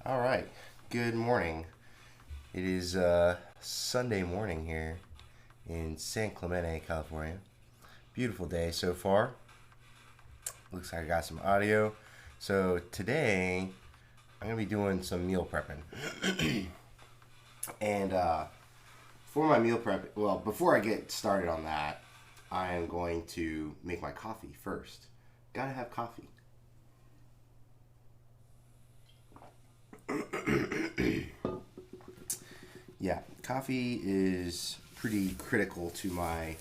All right. Good morning. It is Sunday morning here in San Clemente, California. Beautiful day so far. Looks like I got some audio. So today I'm gonna be doing some meal prepping, and for my meal prep, well, before I get started on that, I am going to make my coffee first. Gotta have coffee. Yeah, coffee is pretty critical to my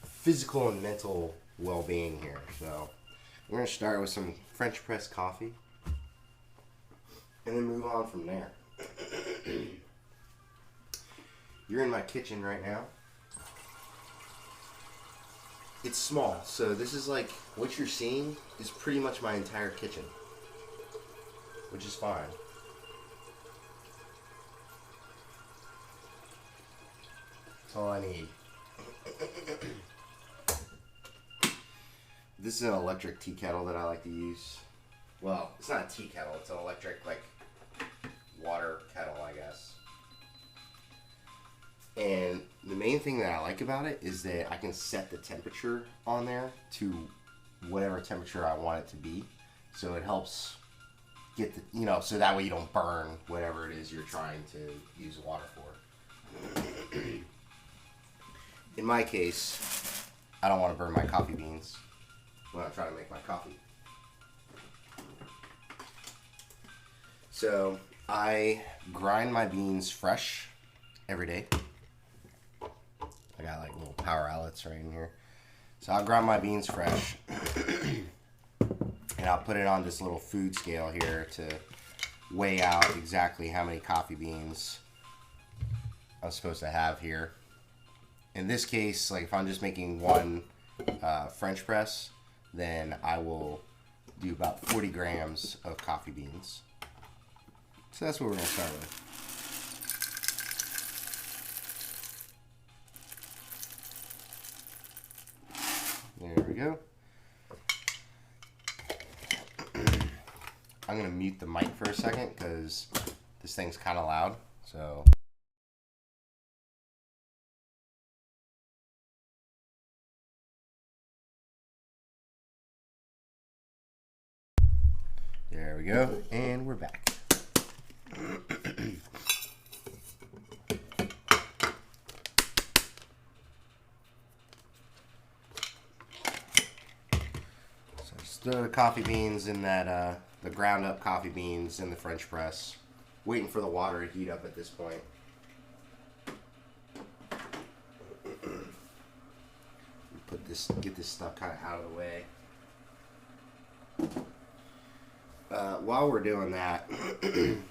physical and mental well-being here. So we're gonna start with some French press coffee, and then move on from there. You're in my kitchen right now. It's small, so this is like what you're seeing is pretty much my entire kitchen, which is fine. That's all I need. This is an electric tea kettle that I like to use. Well, it's not a tea kettle, it's an electric, like, water kettle, I guess. And the main thing that I like about it is that I can set the temperature on there to whatever temperature I want it to be. So it helps get the, so that way you don't burn whatever it is you're trying to use water for. In my case, I don't want to burn my coffee beans when I'm trying to make my coffee. So I grind my beans fresh every day. I got like little power outlets right in here. So I'll grind my beans fresh and I'll put it on this little food scale here to weigh out exactly how many coffee beans I'm supposed to have here. In this case, like if I'm just making one French press, then I will do about 40 grams of coffee beans. So that's what we're going to start with. There we go. I'm going to mute the mic for a second because this thing's kind of loud. So there we go, and we're back. So just throw the coffee beans in that, the ground up coffee beans in the French press. Waiting for the water to heat up at this point. Get this stuff kind of out of the way. While we're doing that,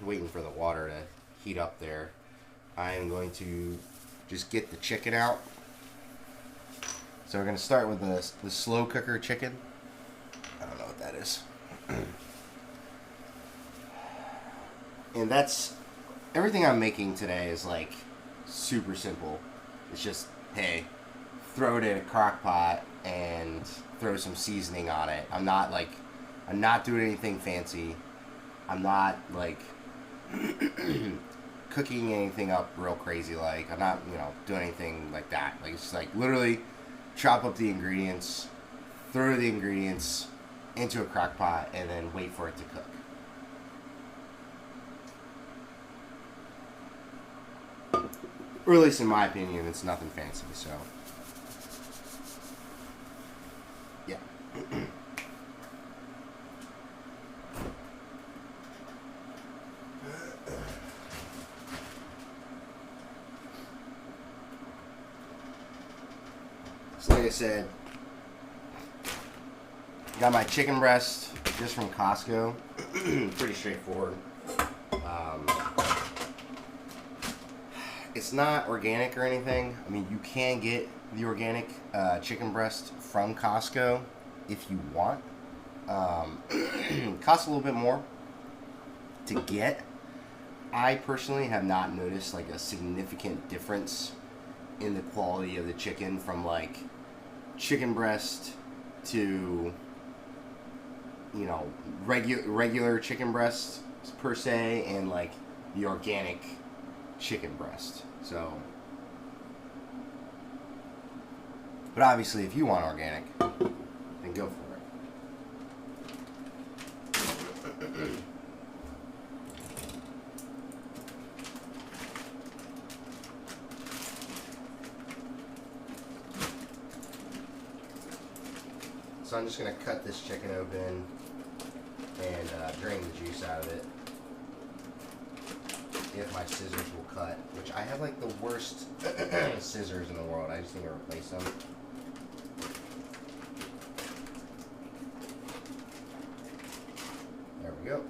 waiting for the water to heat up there, I am going to just get the chicken out. So we're going to start with the slow cooker chicken. I don't know what that is. And that's everything I'm making today is like super simple. It's just, hey, throw it in a crock pot and throw some seasoning on it. I'm not doing anything fancy. I'm not like cooking anything up real crazy. Like I'm not, doing anything like that. Like it's just like literally chop up the ingredients, throw the ingredients into a crock pot, and then wait for it to cook. Or at least in my opinion, it's nothing fancy. So yeah. So like I said, got my chicken breast just from Costco. Pretty straightforward. It's not organic or anything. I mean, you can get the organic chicken breast from Costco if you want. It costs a little bit more to get. I personally have not noticed like a significant difference in the quality of the chicken from like chicken breast to regular chicken breast. per se, and like the organic chicken breast. So, but obviously, if you want organic, then go for it. So I'm just going to cut this chicken open and drain the juice out of it. If my scissors will cut, which I have like the worst scissors in the world. I just need to replace them. There we go.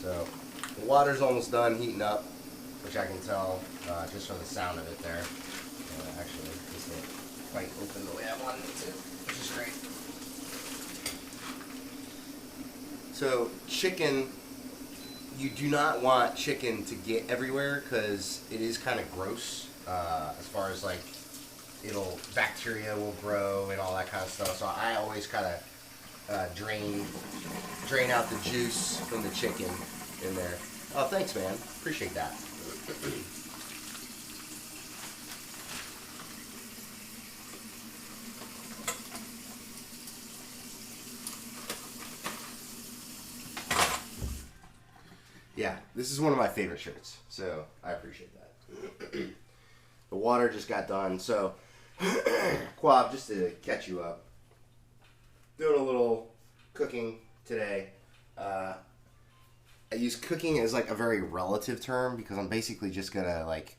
So the water's almost done heating up, which I can tell just from the sound of it there. Actually, this didn't quite open the way I wanted it to, which is great. So chicken, you do not want chicken to get everywhere because it is kind of gross as far as like bacteria will grow and all that kind of stuff. So I always kind of drain out the juice from the chicken in there. Oh, thanks, man. Appreciate that. Yeah, this is one of my favorite shirts, so I appreciate that. The water just got done, so Quab, just to catch you up, doing a little cooking today. I use cooking as like a very relative term because I'm basically just gonna like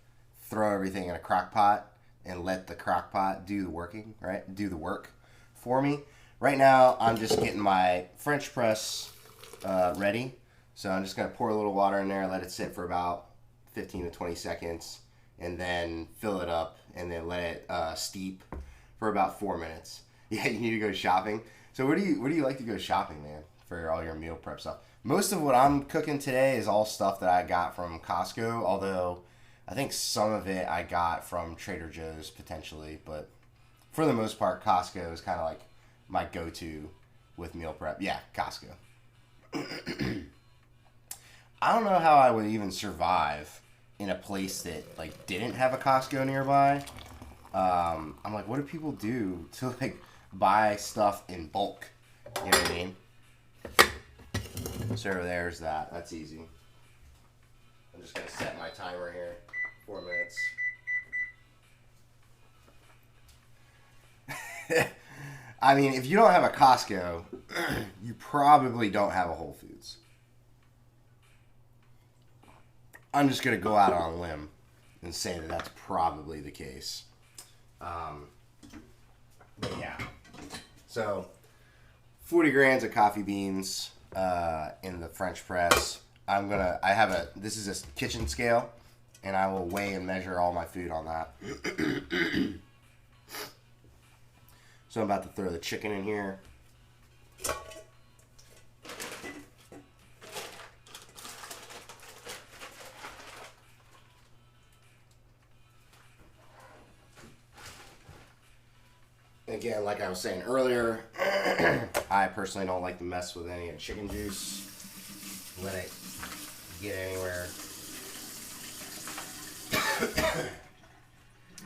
throw everything in a crock pot and let the crock pot do the working, right? Do the work for me. Right now, I'm just getting my French press ready. So I'm just gonna pour a little water in there, let it sit for about 15 to 20 seconds, and then fill it up, and then let it steep for about 4 minutes. Yeah, you need to go shopping. So where do you like to go shopping, man, for all your meal prep stuff? Most of what I'm cooking today is all stuff that I got from Costco, although I think some of it I got from Trader Joe's potentially, but for the most part, Costco is kind of like my go-to with meal prep. Yeah, Costco. I don't know how I would even survive in a place that like didn't have a Costco nearby. I'm like, what do people do to like buy stuff in bulk? You know what I mean? So there's that. That's easy. I'm just gonna set my timer here. 4 minutes. I mean, if you don't have a Costco, you probably don't have a Whole Foods. I'm just going to go out on a limb and say that that's probably the case. But yeah. So, 40 grams of coffee beans in the French press. This is a kitchen scale, and I will weigh and measure all my food on that. So I'm about to throw the chicken in here. Again, like I was saying earlier, I personally don't like to mess with any of the chicken juice. Let it get anywhere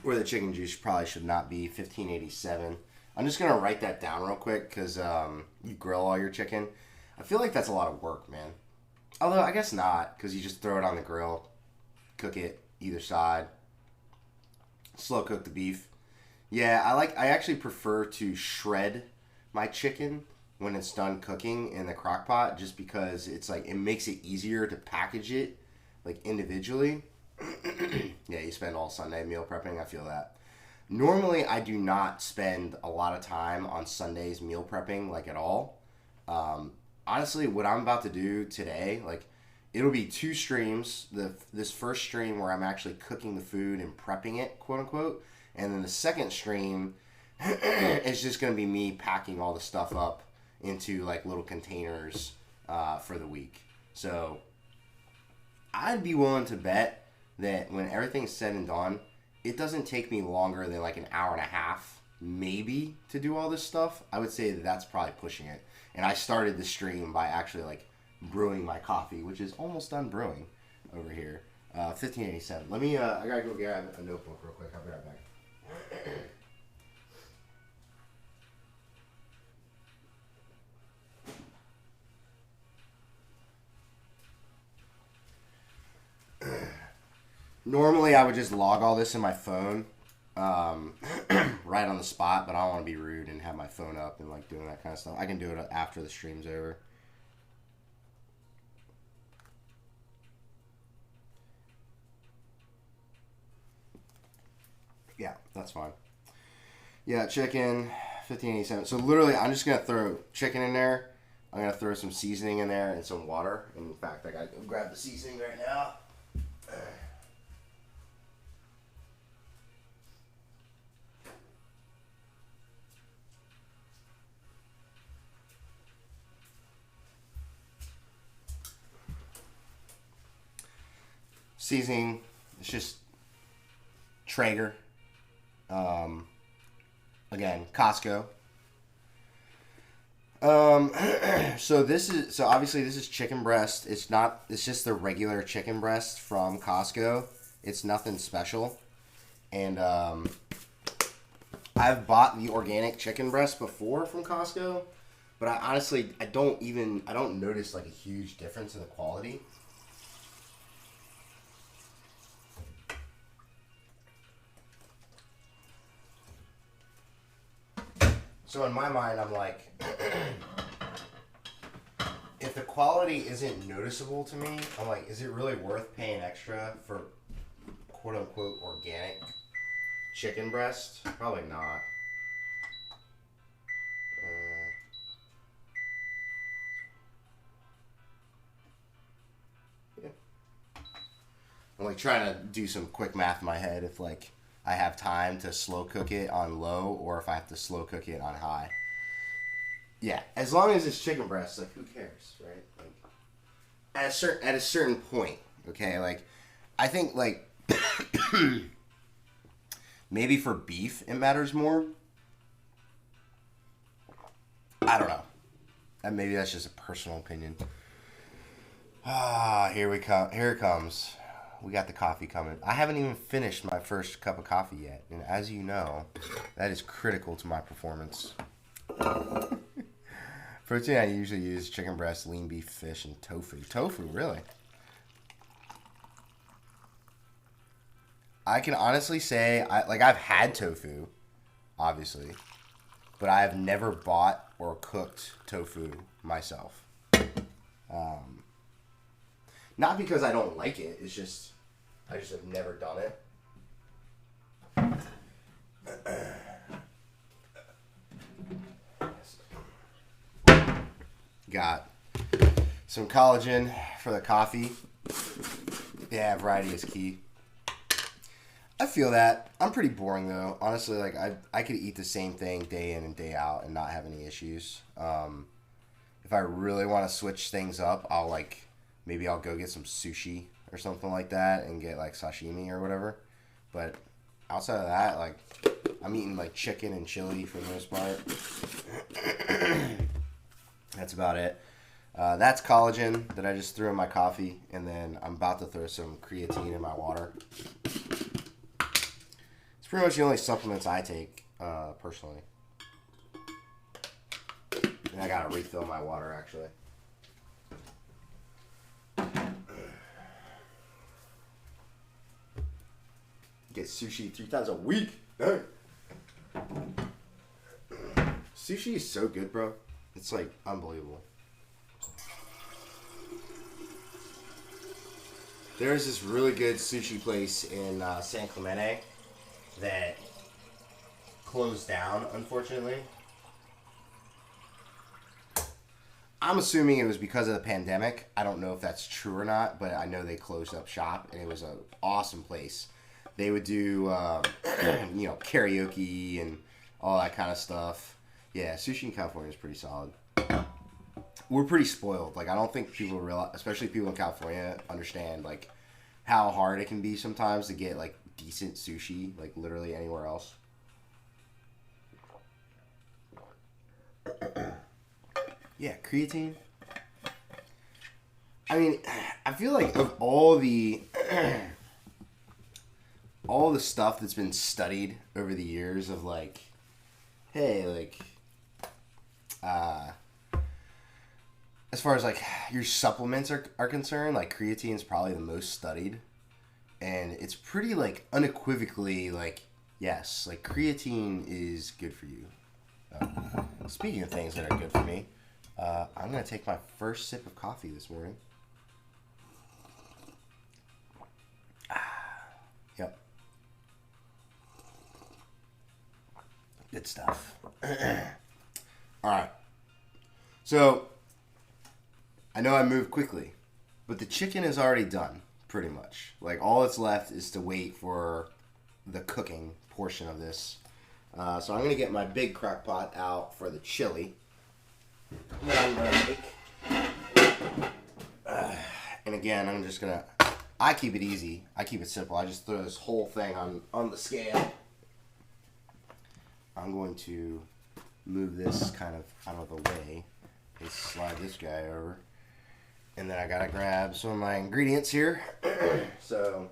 where the chicken juice probably should not be. 1587. I'm just going to write that down real quick because you grill all your chicken. I feel like that's a lot of work, man. Although, I guess not, because you just throw it on the grill, cook it either side, slow cook the beef. Yeah, I actually prefer to shred my chicken when it's done cooking in the crock pot just because it's like, it makes it easier to package it like individually. Yeah, you spend all Sunday meal prepping, I feel that. Normally, I do not spend a lot of time on Sundays meal prepping, like at all. Honestly, what I'm about to do today, like, it'll be 2 streams. This first stream where I'm actually cooking the food and prepping it, quote unquote. And then the second stream is just going to be me packing all the stuff up into like little containers for the week. So I'd be willing to bet that when everything's said and done, it doesn't take me longer than like an hour and a half, maybe, to do all this stuff. I would say that that's probably pushing it. And I started the stream by actually like brewing my coffee, which is almost done brewing over here. 1587. Let me, I gotta go grab a notebook real quick. I'll be right back. Normally, I would just log all this in my phone, right on the spot, but I don't want to be rude and have my phone up and like doing that kind of stuff. I can do it after the stream's over. Yeah, that's fine. Yeah, chicken, 1587. So literally, I'm just gonna throw chicken in there. I'm gonna throw some seasoning in there and some water. In fact, I gotta go grab the seasoning right now. Seasoning, it's just Traeger. Again, Costco. So obviously this is chicken breast. It's just the regular chicken breast from Costco. It's nothing special. And I've bought the organic chicken breast before from Costco, but I don't notice like a huge difference in the quality. So in my mind, I'm like, if the quality isn't noticeable to me, I'm like, is it really worth paying extra for quote unquote organic chicken breast? Probably not. Yeah. I'm like trying to do some quick math in my head if like I have time to slow cook it on low or if I have to slow cook it on high. Yeah, as long as it's chicken breast, like who cares, right? Like at a certain point, okay? Like I think like maybe for beef it matters more. I don't know. And maybe that's just a personal opinion. Here we come. Here it comes. We got the coffee coming. I haven't even finished my first cup of coffee yet. And as you know, that is critical to my performance. Protein I usually use chicken breast, lean beef, fish, and tofu. Tofu, really? I can honestly say, I've had tofu, obviously. But I have never bought or cooked tofu myself. Not because I don't like it. It's just, I just have never done it. Got some collagen for the coffee. Yeah, variety is key. I feel that. I'm pretty boring though. Honestly, like I could eat the same thing day in and day out and not have any issues. If I really want to switch things up, maybe I'll go get some sushi or something like that and get like sashimi or whatever. But outside of that, like I'm eating like chicken and chili for the most part. That's about it. That's collagen that I just threw in my coffee, and then I'm about to throw some creatine in my water. It's pretty much the only supplements I take personally. And I gotta refill my water actually. Get sushi 3 times a week. Hey. Sushi is so good, bro. It's like unbelievable. There's this really good sushi place in San Clemente that closed down, unfortunately. I'm assuming it was because of the pandemic. I don't know if that's true or not, but I know they closed up shop, and it was an awesome place. They would do, karaoke and all that kind of stuff. Yeah, sushi in California is pretty solid. we're pretty spoiled. Like, I don't think people realize, especially people in California, understand like how hard it can be sometimes to get like decent sushi, like literally anywhere else. Yeah, creatine. I mean, I feel like of all the all the stuff that's been studied over the years of like, hey, like, as far as like your supplements are concerned, like creatine is probably the most studied, and it's pretty like unequivocally like, yes, like creatine is good for you. Speaking of things that are good for me, I'm gonna take my first sip of coffee this morning. Yep. Good stuff. Alright. So, I know I moved quickly, but the chicken is already done, pretty much. Like, all that's left is to wait for the cooking portion of this. So I'm going to get my big crock pot out for the chili that I'm going to make. And again, I'm just going to... I keep it easy. I keep it simple. I just throw this whole thing on the scale. I'm going to move this kind of out of the way and slide this guy over. And then I got to grab some of my ingredients here. So...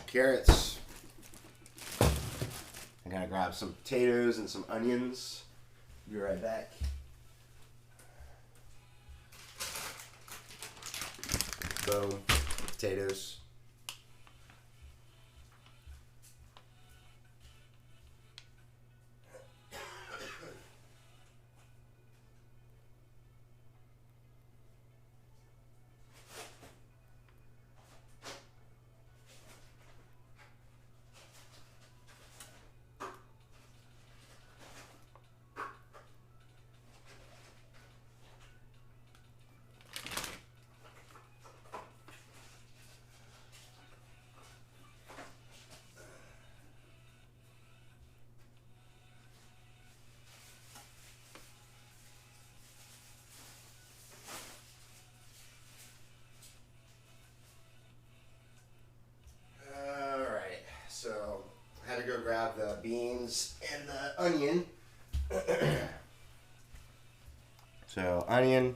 carrots. I gotta grab some potatoes and some onions. Be right back. Boom. Potatoes. Go grab the beans and the onion. So onion,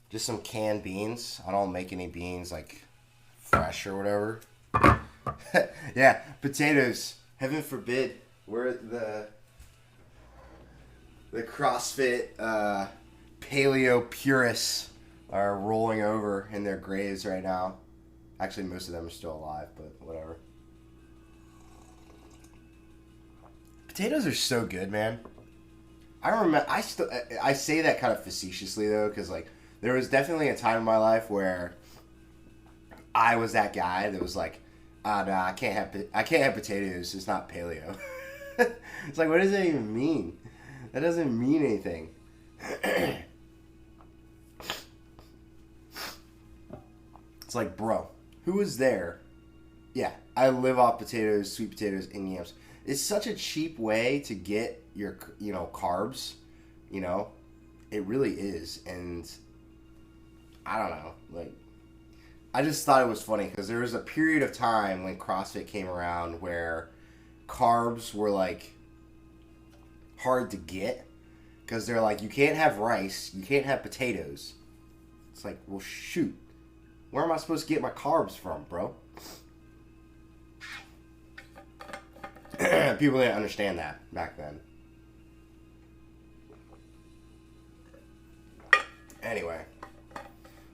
just some canned beans. I don't make any beans like fresh or whatever. Yeah, potatoes. Heaven forbid we're the CrossFit paleo purists are rolling over in their graves right now. Actually, most of them are still alive, but whatever. Potatoes are so good, man. I remember. I say that kind of facetiously though, because like there was definitely a time in my life where I was that guy that was like, ah, no, I can't have potatoes. It's not paleo. It's like, what does that even mean? That doesn't mean anything. It's like, bro, who was there? Yeah, I live off potatoes, sweet potatoes, and yams. It's such a cheap way to get your, carbs, It really is. And I don't know. Like, I just thought it was funny because there was a period of time when CrossFit came around where carbs were, like, hard to get because they're like, you can't have rice, you can't have potatoes. It's like, well, shoot. Where am I supposed to get my carbs from, bro? People didn't understand that back then. Anyway.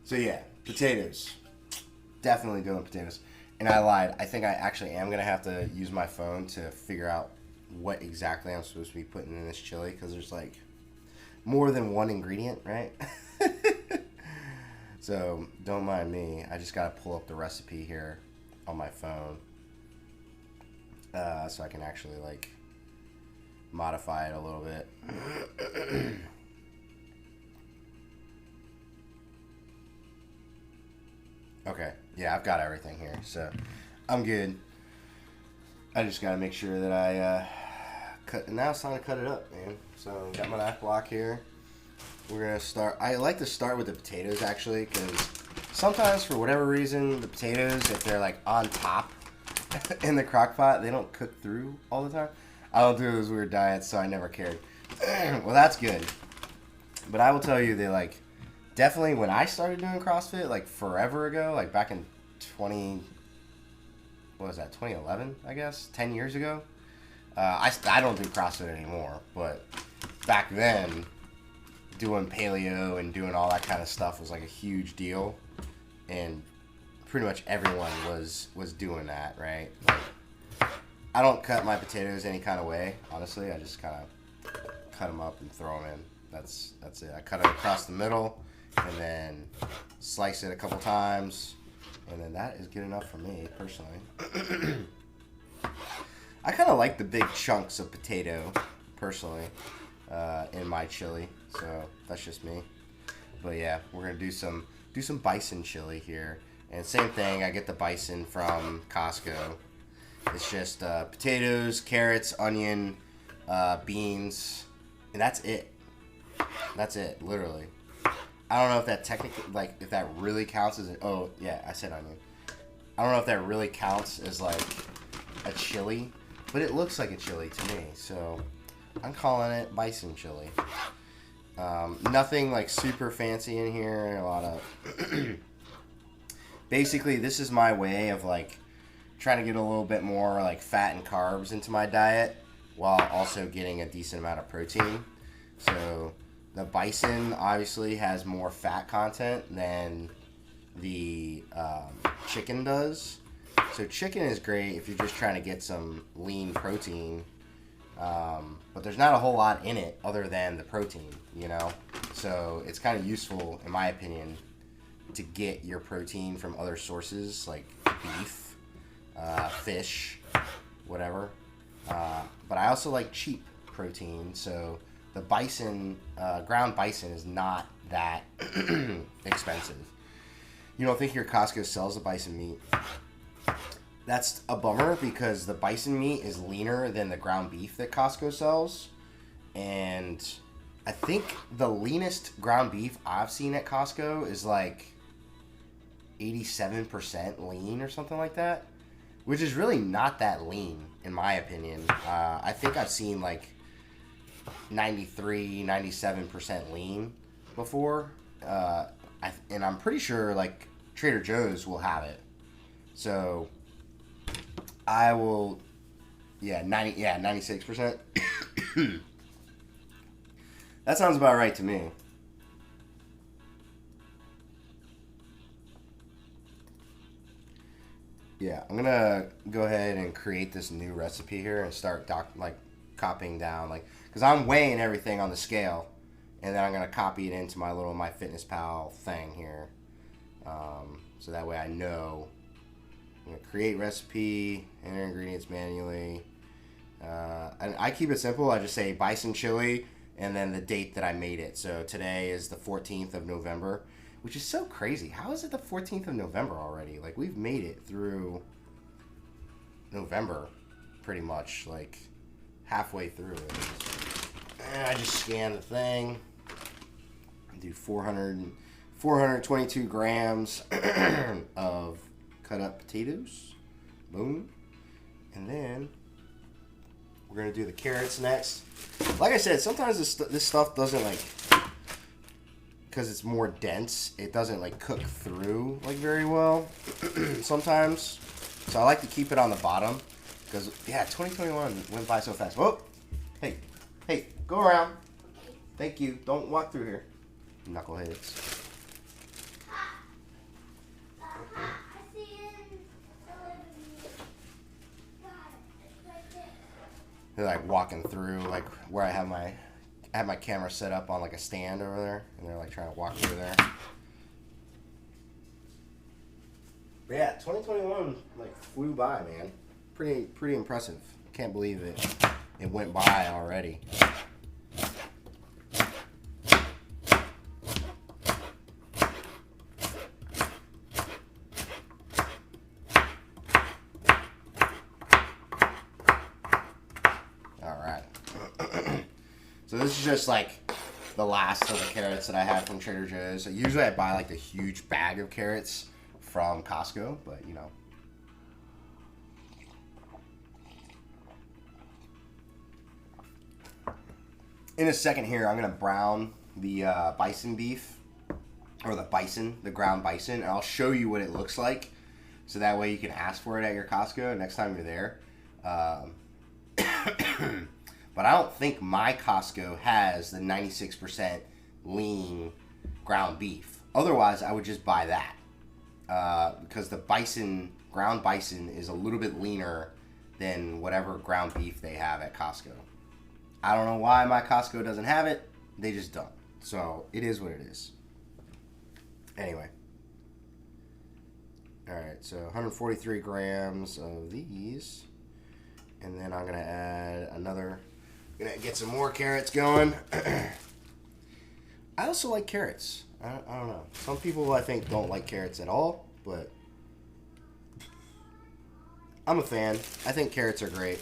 So yeah, potatoes. Definitely doing potatoes. And I lied. I think I actually am going to have to use my phone to figure out what exactly I'm supposed to be putting in this chili. Because there's like more than one ingredient, right? So don't mind me. I just got to pull up the recipe here on my phone. So I can actually like modify it a little bit. Okay. Yeah, I've got everything here, so I'm good. I just gotta make sure that I cut. Now it's time to cut it up, man. So got my knife block here. We're gonna start. I like to start with the potatoes actually, because sometimes for whatever reason the potatoes, if they're like on top in the crock pot, they don't cook through all the time. I don't do those weird diets, so I never cared. Well, that's good. But I will tell you, they like definitely when I started doing CrossFit like forever ago, like back in 2011, I guess, 10 years ago. I don't do CrossFit anymore, but back then, doing paleo and doing all that kind of stuff was like a huge deal, and pretty much everyone was doing that, right? Like, I don't cut my potatoes any kind of way, honestly. I just kind of cut them up and throw them in. That's it. I cut it across the middle, and then slice it a couple times. And then that is good enough for me, personally. I kind of like the big chunks of potato, personally, in my chili. So that's just me. But yeah, we're gonna do some bison chili here. And same thing, I get the bison from Costco. It's just potatoes, carrots, onion, beans, and that's it. That's it, literally. I don't know if that technically, like, if that really counts as oh, yeah, I said onion. I don't know if that really counts as, like, a chili, but it looks like a chili to me, so I'm calling it bison chili. Nothing, like, super fancy in here, a lot of... Basically, this is my way of, like, trying to get a little bit more, like, fat and carbs into my diet, while also getting a decent amount of protein. So... the bison obviously has more fat content than the chicken does. So chicken is great if you're just trying to get some lean protein. But there's not a whole lot in it other than the protein, you know? So it's kind of useful, in my opinion, to get your protein from other sources like beef, fish, whatever. But I also like cheap protein, so... the bison, ground bison is not that expensive. You don't think your Costco sells the bison meat? That's a bummer because the bison meat is leaner than the ground beef that Costco sells. And I think the leanest ground beef I've seen at Costco is like 87% lean or something like that. Which is really not that lean, in my opinion. I think I've seen like 93, 97% lean before, and I'm pretty sure like Trader Joe's will have it. So I will, 96%. That sounds about right to me. Yeah, I'm gonna go ahead and create this new recipe here and start copying down, like, because I'm weighing everything on the scale, and then I'm gonna copy it into my little MyFitnessPal thing here, so that way I know. I'm gonna create recipe, enter ingredients manually, and I keep it simple. I just say bison chili and then the date that I made it. So today is the 14th of November, which is so crazy. How is it the 14th of November already? Like, we've made it through November, pretty much, like halfway through it. And I just scan the thing. Do 422 grams of cut up potatoes. Boom. And then we're going to do the carrots next. Like I said, sometimes this stuff doesn't, like, because it's more dense, it doesn't, like, cook through, like, very well sometimes. So I like to keep it on the bottom. Because, yeah, 2021 went by so fast. Whoa! Hey, go around. Thank you. Don't walk through here, knuckleheads. They're like walking through, like where I have my camera set up on like a stand over there, and they're like trying to walk through there. But yeah, 2021 like flew by, man. Pretty impressive. Can't believe it went by already. So this is just like the last of the carrots that I had from Trader Joe's. Usually I buy like a huge bag of carrots from Costco, but you know. In a second here, I'm going to brown the bison beef, or the ground bison, and I'll show you what it looks like, so that way you can ask for it at your Costco next time you're there. But I don't think my Costco has the 96% lean ground beef. Otherwise, I would just buy that, because the ground bison is a little bit leaner than whatever ground beef they have at Costco. I don't know why my Costco doesn't have it. They just don't. So it is what it is. Anyway. Alright, so 143 grams of these. And then I'm going to add another. I'm going to get some more carrots going. I also like carrots. I don't know. Some people, I think, don't like carrots at all. But I'm a fan. I think carrots are great.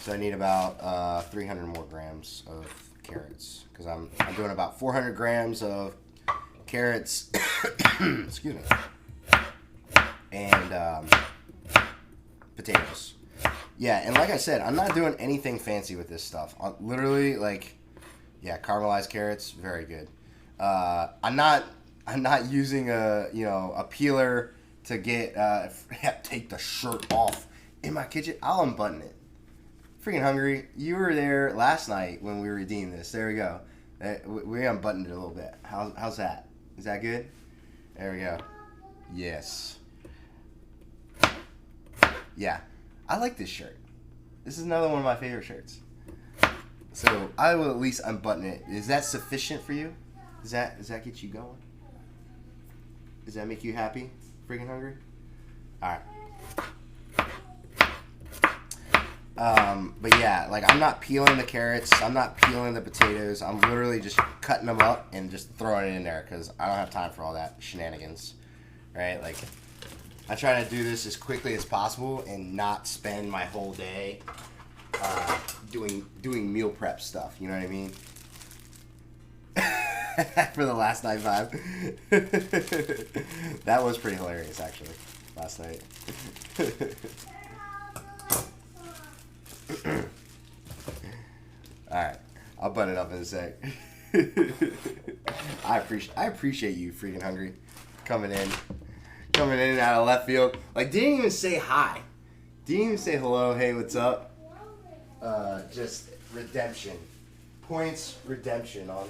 So I need about 300 more grams of carrots, because I'm doing about 400 grams of carrots, excuse me, and potatoes. Yeah, and like I said, I'm not doing anything fancy with this stuff. Literally, like, yeah, caramelized carrots, very good. I'm not using a peeler to get take the shirt off in my kitchen. I'll unbutton it. Freaking hungry. You were there last night when we redeemed this. There we go. We unbuttoned it a little bit. How's that? Is that good? There we go. Yes. Yeah. I like this shirt. This is another one of my favorite shirts. So I will at least unbutton it. Is that sufficient for you? Does that get you going? Does that make you happy? Freaking hungry? Alright. But yeah, like, I'm not peeling the carrots, I'm not peeling the potatoes, I'm literally just cutting them up and just throwing it in there, because I don't have time for all that shenanigans, right? Like, I try to do this as quickly as possible and not spend my whole day doing meal prep stuff, you know what I mean? For the last night vibe. That was pretty hilarious, actually, last night. Alright, I'll button it up in a sec. I appreciate you, freaking hungry, coming in out of left field. Like, didn't even say hi, didn't even say hello, hey, what's up. Just redemption points, redemption on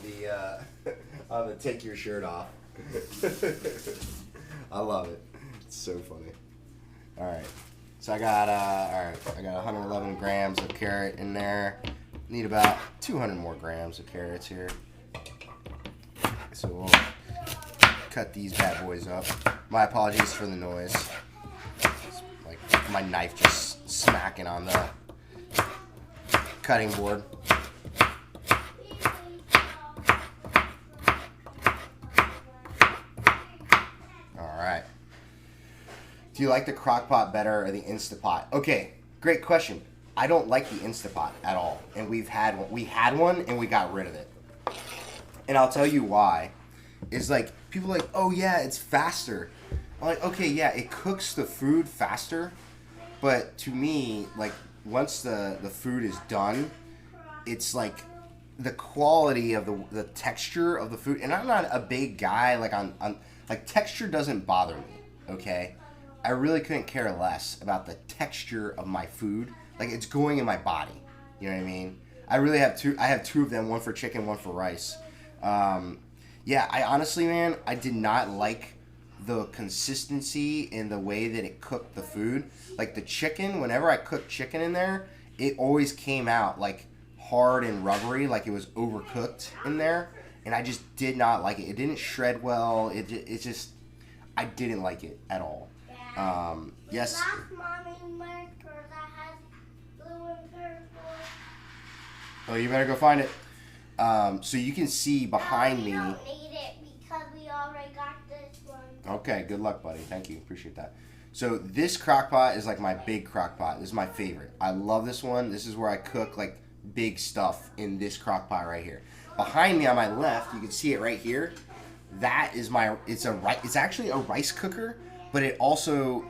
the take your shirt off. I love it. It's so funny. All right. So I got 111 grams of carrot in there. Need about 200 more grams of carrots here. So we'll cut these bad boys up. My apologies for the noise. It's like my knife just smacking on the cutting board. Do you like the crock pot better or the Insta pot? Okay, great question. I don't like the Insta pot at all, and we had one and we got rid of it. And I'll tell you why. It's like, people are like, oh yeah, it's faster. I'm like, okay, yeah, it cooks the food faster, but to me, like, once the food is done, it's like the quality of the texture of the food. And I'm not a big guy, like, on like, texture doesn't bother me, okay? I really couldn't care less about the texture of my food. Like, it's going in my body. You know what I mean? I really have two. I have two of them, one for chicken, one for rice. Yeah, I honestly, man, I did not like the consistency and the way that it cooked the food. Like, the chicken, whenever I cooked chicken in there, it always came out, like, hard and rubbery, like it was overcooked in there. And I just did not like it. It didn't shred well. It just, I didn't like it at all. Yes. Oh, you better go find it. So you can see behind me. We don't need it because we already got this one. Okay, good luck, buddy. Thank you. Appreciate that. So this crock pot is like my big crock pot. This is my favorite. I love this one. This is where I cook like big stuff in this crock pot right here. Behind me on my left, you can see it right here. That is it's actually a rice cooker, but it also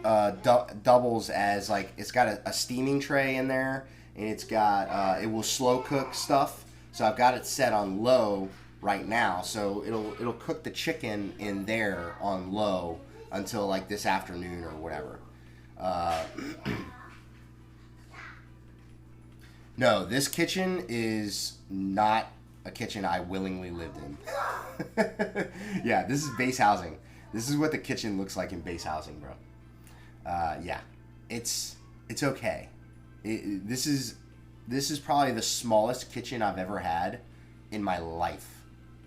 doubles as like, it's got a steaming tray in there, and it's got, it will slow cook stuff. So I've got it set on low right now, so it'll cook the chicken in there on low until like this afternoon or whatever. No, this kitchen is not a kitchen I willingly lived in. Yeah, this is base housing. This is what the kitchen looks like in base housing, bro. Yeah, it's okay. This is probably the smallest kitchen I've ever had in my life,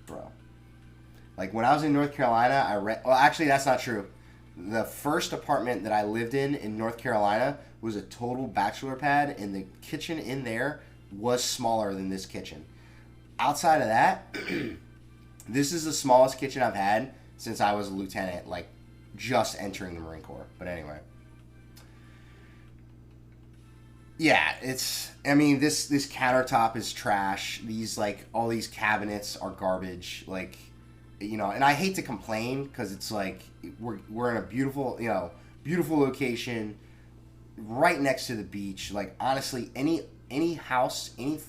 bro. Like when I was in North Carolina, well, actually that's not true. The first apartment that I lived in North Carolina was a total bachelor pad, and the kitchen in there was smaller than this kitchen. Outside of that, this is the smallest kitchen I've had since I was a lieutenant, like just entering the Marine Corps. But anyway. Yeah, this countertop is trash. All these cabinets are garbage. Like, and I hate to complain because it's like we're in a beautiful location right next to the beach. Like, honestly, any house, any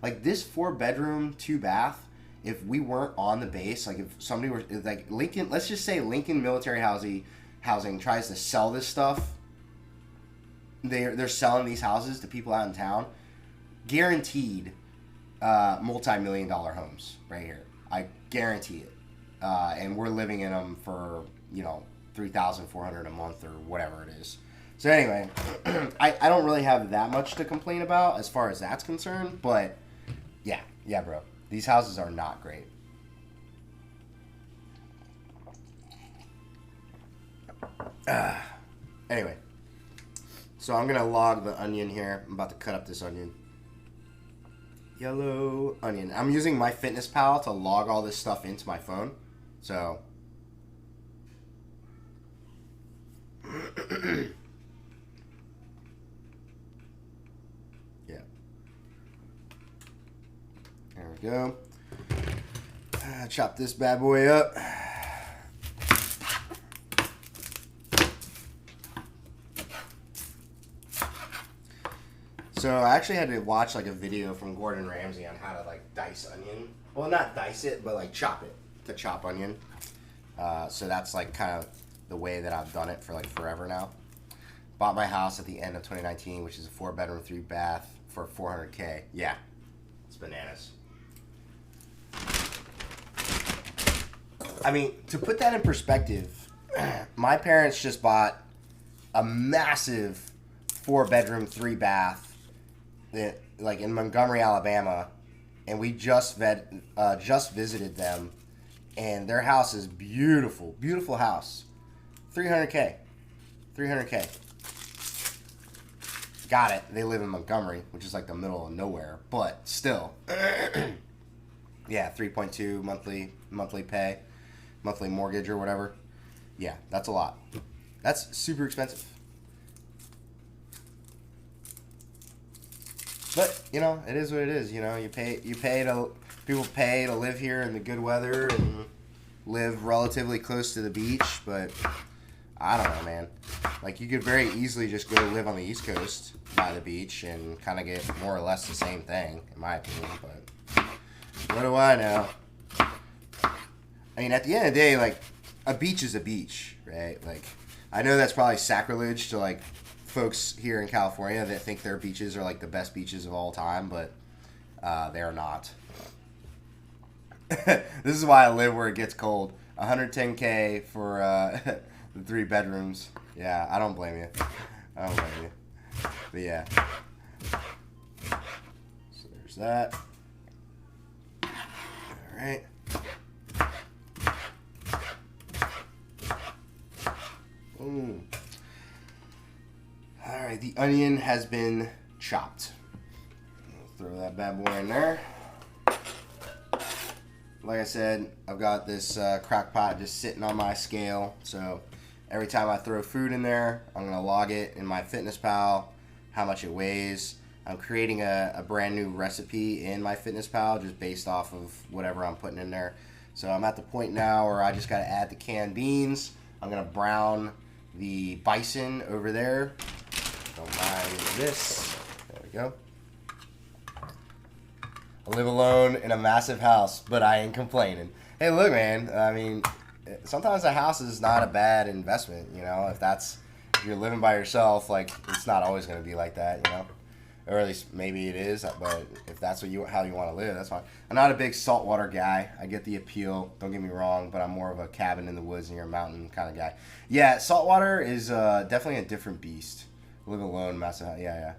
like this 4-bedroom, 2-bath, if we weren't on the base, like if somebody were like Lincoln, let's just say Lincoln Military Housing tries to sell this stuff, they're selling these houses to people out in town, guaranteed multi-million-dollar homes right here. I guarantee it. And we're living in them for, $3,400 a month or whatever it is. So anyway, I don't really have that much to complain about as far as that's concerned, but yeah, bro. These houses are not great. Anyway, so I'm going to log the onion here. I'm about to cut up this onion. Yellow onion. I'm using MyFitnessPal to log all this stuff into my phone. So yeah. There we go. Chop this bad boy up. So I actually had to watch like a video from Gordon Ramsay on how to like dice onion. Well, not dice it, but like chop it, to chop onion. So that's like kind of the way that I've done it for like forever now. Bought my house at the end of 2019, which is a 4-bedroom, 3-bath for $400K. Yeah, it's bananas. I mean, to put that in perspective, my parents just bought a massive 4-bedroom, 3-bath, like in Montgomery, Alabama, and we just visited them, and their house is beautiful, beautiful house. $300K. Got it. They live in Montgomery, which is like the middle of nowhere, but still. Yeah, 3.2 monthly pay, monthly mortgage or whatever. Yeah, that's a lot. That's super expensive. But, it is what it is. People pay to live here in the good weather and live relatively close to the beach, but I don't know, man. Like, you could very easily just go live on the East Coast by the beach and kind of get more or less the same thing, in my opinion, but what do I know? I mean, at the end of the day, like, a beach is a beach, right? Like, I know that's probably sacrilege to, like, folks here in California that think their beaches are, like, the best beaches of all time, but they are not. This is why I live where it gets cold. $110K for the 3 bedrooms. Yeah, I don't blame you. But yeah. So there's that. All right. Ooh. All right, the onion has been chopped. Throw that bad boy in there. Like I said, I've got this crock pot just sitting on my scale. So every time I throw food in there, I'm going to log it in MyFitnessPal, how much it weighs. I'm creating a brand new recipe in MyFitnessPal just based off of whatever I'm putting in there. So I'm at the point now where I just got to add the canned beans. I'm going to brown the bison over there. Don't mind this. There we go. I live alone in a massive house, but I ain't complaining. Hey, look, man. I mean, sometimes a house is not a bad investment, you know. If you're living by yourself, like, it's not always going to be like that, you know. Or at least maybe it is, but if that's how you want to live, that's fine. I'm not a big saltwater guy. I get the appeal, don't get me wrong, but I'm more of a cabin in the woods near a mountain kind of guy. Yeah, saltwater is definitely a different beast. Live alone, massive. Yeah.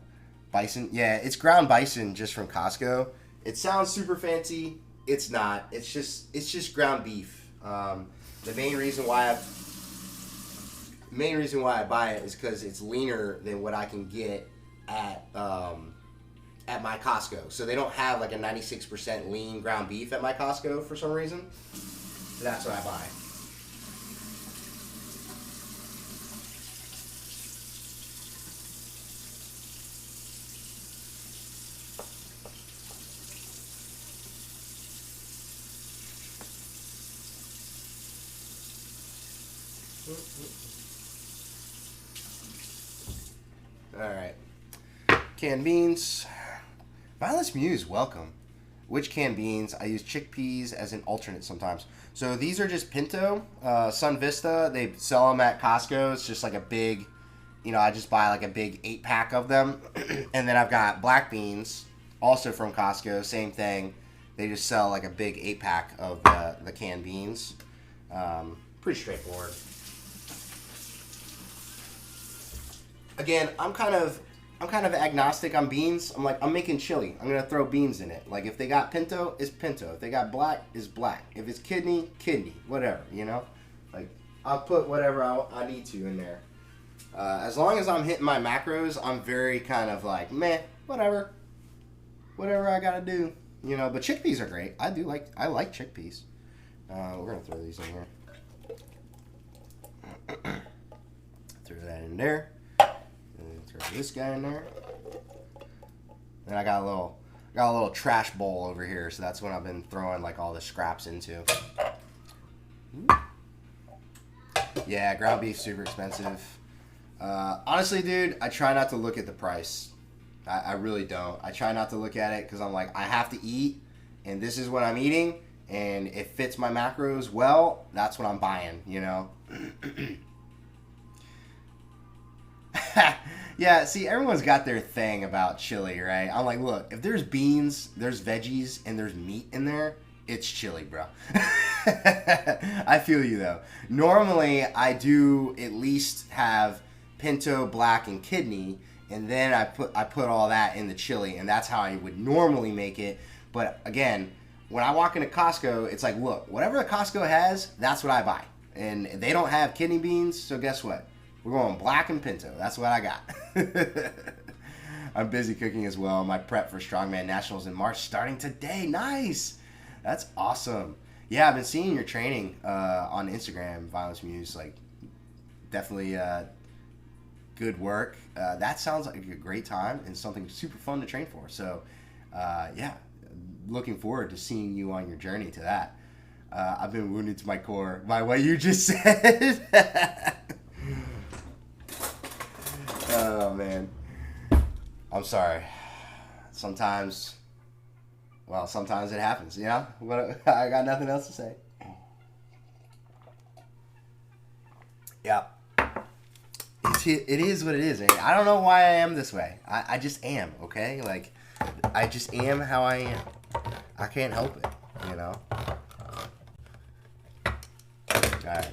Bison. Yeah, it's ground bison just from Costco. It sounds super fancy. It's not. It's just ground beef. The main reason why I buy it is because it's leaner than what I can get at my Costco. So they don't have like a 96% lean ground beef at my Costco for some reason. That's what I buy. Alright. Canned beans. Violet's Muse, welcome. Which canned beans? I use chickpeas as an alternate sometimes. So these are just pinto. Sun Vista, they sell them at Costco. It's just like a big, I just buy like a big 8-pack of them. And then I've got black beans, also from Costco, same thing. They just sell like a big 8-pack of the canned beans. Pretty straightforward. Again, I'm kind of agnostic on beans. I'm like, I'm making chili. I'm gonna throw beans in it. Like, if they got pinto, it's pinto. If they got black, it's black. If it's kidney, whatever, Like, I'll put whatever I need to in there. As long as I'm hitting my macros, I'm very kind of like, meh, whatever I gotta do, But chickpeas are great. I like chickpeas. We're gonna throw these in here. Throw that in there. Throw this guy in there. Then I got a little trash bowl over here, so that's what I've been throwing like all the scraps into. Yeah, ground beef super expensive. Honestly, dude, I try not to look at the price. I really don't. I try not to look at it because I'm like, I have to eat, and this is what I'm eating, and it fits my macros well. That's what I'm buying, Yeah, see, everyone's got their thing about chili, right? I'm like, look, if there's beans, there's veggies, and there's meat in there, it's chili, bro. I feel you, though. Normally, I do at least have pinto, black, and kidney, and then I put all that in the chili, and that's how I would normally make it. But again, when I walk into Costco, it's like, look, whatever Costco has, that's what I buy. And they don't have kidney beans, so guess what? We're going black and pinto. That's what I got. I'm busy cooking as well. My prep for Strongman Nationals in March starting today. Nice. That's awesome. Yeah, I've been seeing your training on Instagram, Violence Muse. Like, definitely good work. That sounds like a great time and something super fun to train for. So, yeah, looking forward to seeing you on your journey to that. I've been wounded to my core by what you just said. Oh, man. I'm sorry. Sometimes it happens, But I got nothing else to say. Yeah. It is what it is, man. I don't know why I am this way. I just am, okay? Like, I just am how I am. I can't help it, Alright.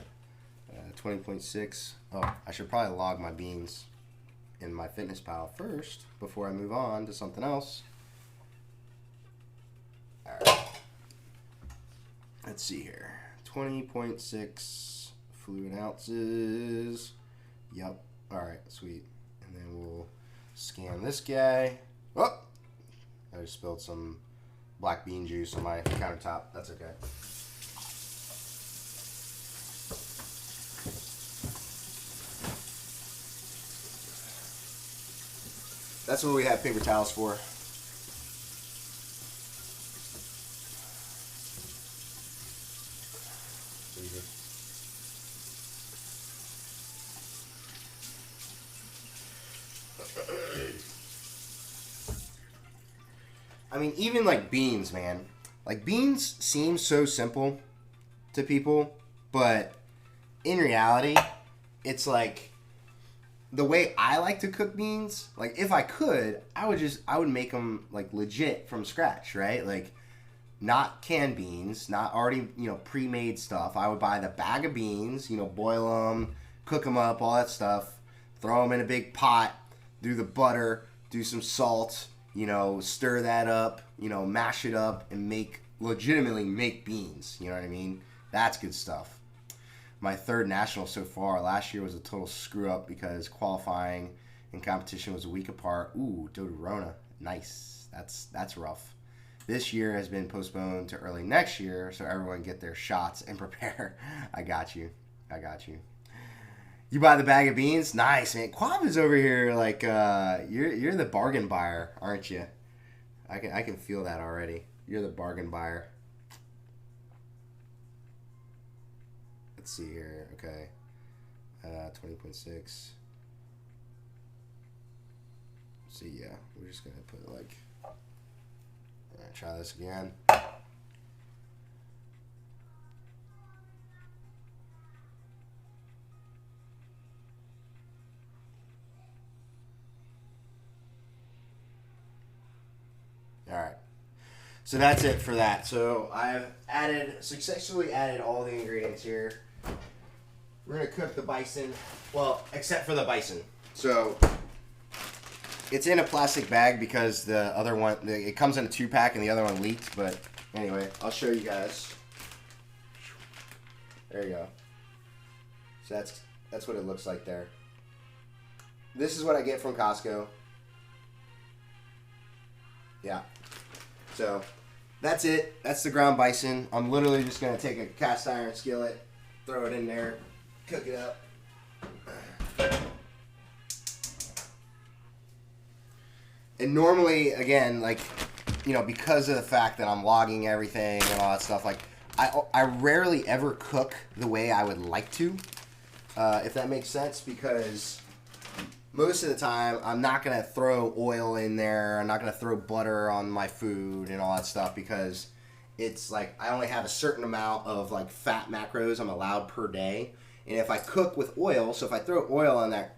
20.6. Oh, I should probably log my beans in MyFitnessPal first before I move on to something else. Alright. Let's see here. 20.6 fluid ounces. Yep. Alright, sweet. And then we'll scan this guy. Oh! I just spilled some black bean juice on my countertop. That's okay. That's what we have paper towels for. I mean, even like beans, man. Like beans seem so simple to people, but in reality, it's like the way I like to cook beans. Like if I could, I would make them like legit from scratch, right? Like not canned beans, not already, pre-made stuff. I would buy the bag of beans, boil them, cook them up, all that stuff, throw them in a big pot, do the butter, do some salt, stir that up, mash it up and legitimately make beans. You know what I mean? That's good stuff. My third national so far. Last year was a total screw up because qualifying and competition was a week apart. Ooh, Dodorona. Nice. That's rough. This year has been postponed to early next year, so everyone get their shots and prepare. I got you. You buy the bag of beans? Nice, man. Quav is over here like you're the bargain buyer, aren't you? I can feel that already. You're the bargain buyer. Let's see here. Okay. 20.6. So yeah, we're just gonna put like. Alright, try this again. Alright. So that's it for that. So I've successfully added all the ingredients here. We're going to cook the bison, well, except for the bison. So it's in a plastic bag because the other one, it comes in a 2-pack and the other one leaked. But anyway, I'll show you guys. There you go. So that's what it looks like there. This is what I get from Costco. Yeah. So that's it. That's the ground bison. I'm literally just going to take a cast iron skillet, throw it in there, cook it up. And normally, again, like, because of the fact that I'm logging everything and all that stuff, like, I rarely ever cook the way I would like to, if that makes sense, because most of the time, I'm not going to throw oil in there. I'm not going to throw butter on my food and all that stuff because it's like I only have a certain amount of like fat macros I'm allowed per day. And if I cook with oil, so if I throw oil on that,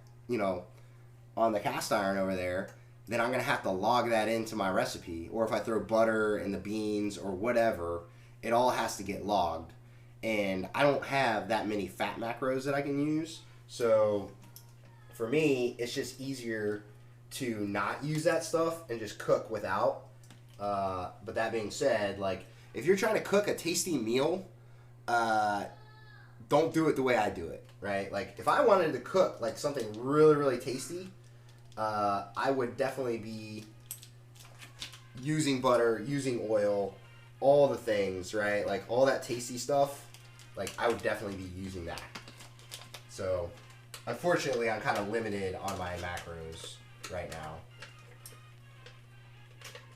on the cast iron over there, then I'm going to have to log that into my recipe. Or if I throw butter in the beans or whatever, it all has to get logged. And I don't have that many fat macros that I can use. So for me, it's just easier to not use that stuff and just cook without. But that being said, like, if you're trying to cook a tasty meal, don't do it the way I do it, right? Like, if I wanted to cook, like, something really, really tasty, I would definitely be using butter, using oil, all the things, right? Like, all that tasty stuff, like, I would definitely be using that. So unfortunately, I'm kind of limited on my macros right now.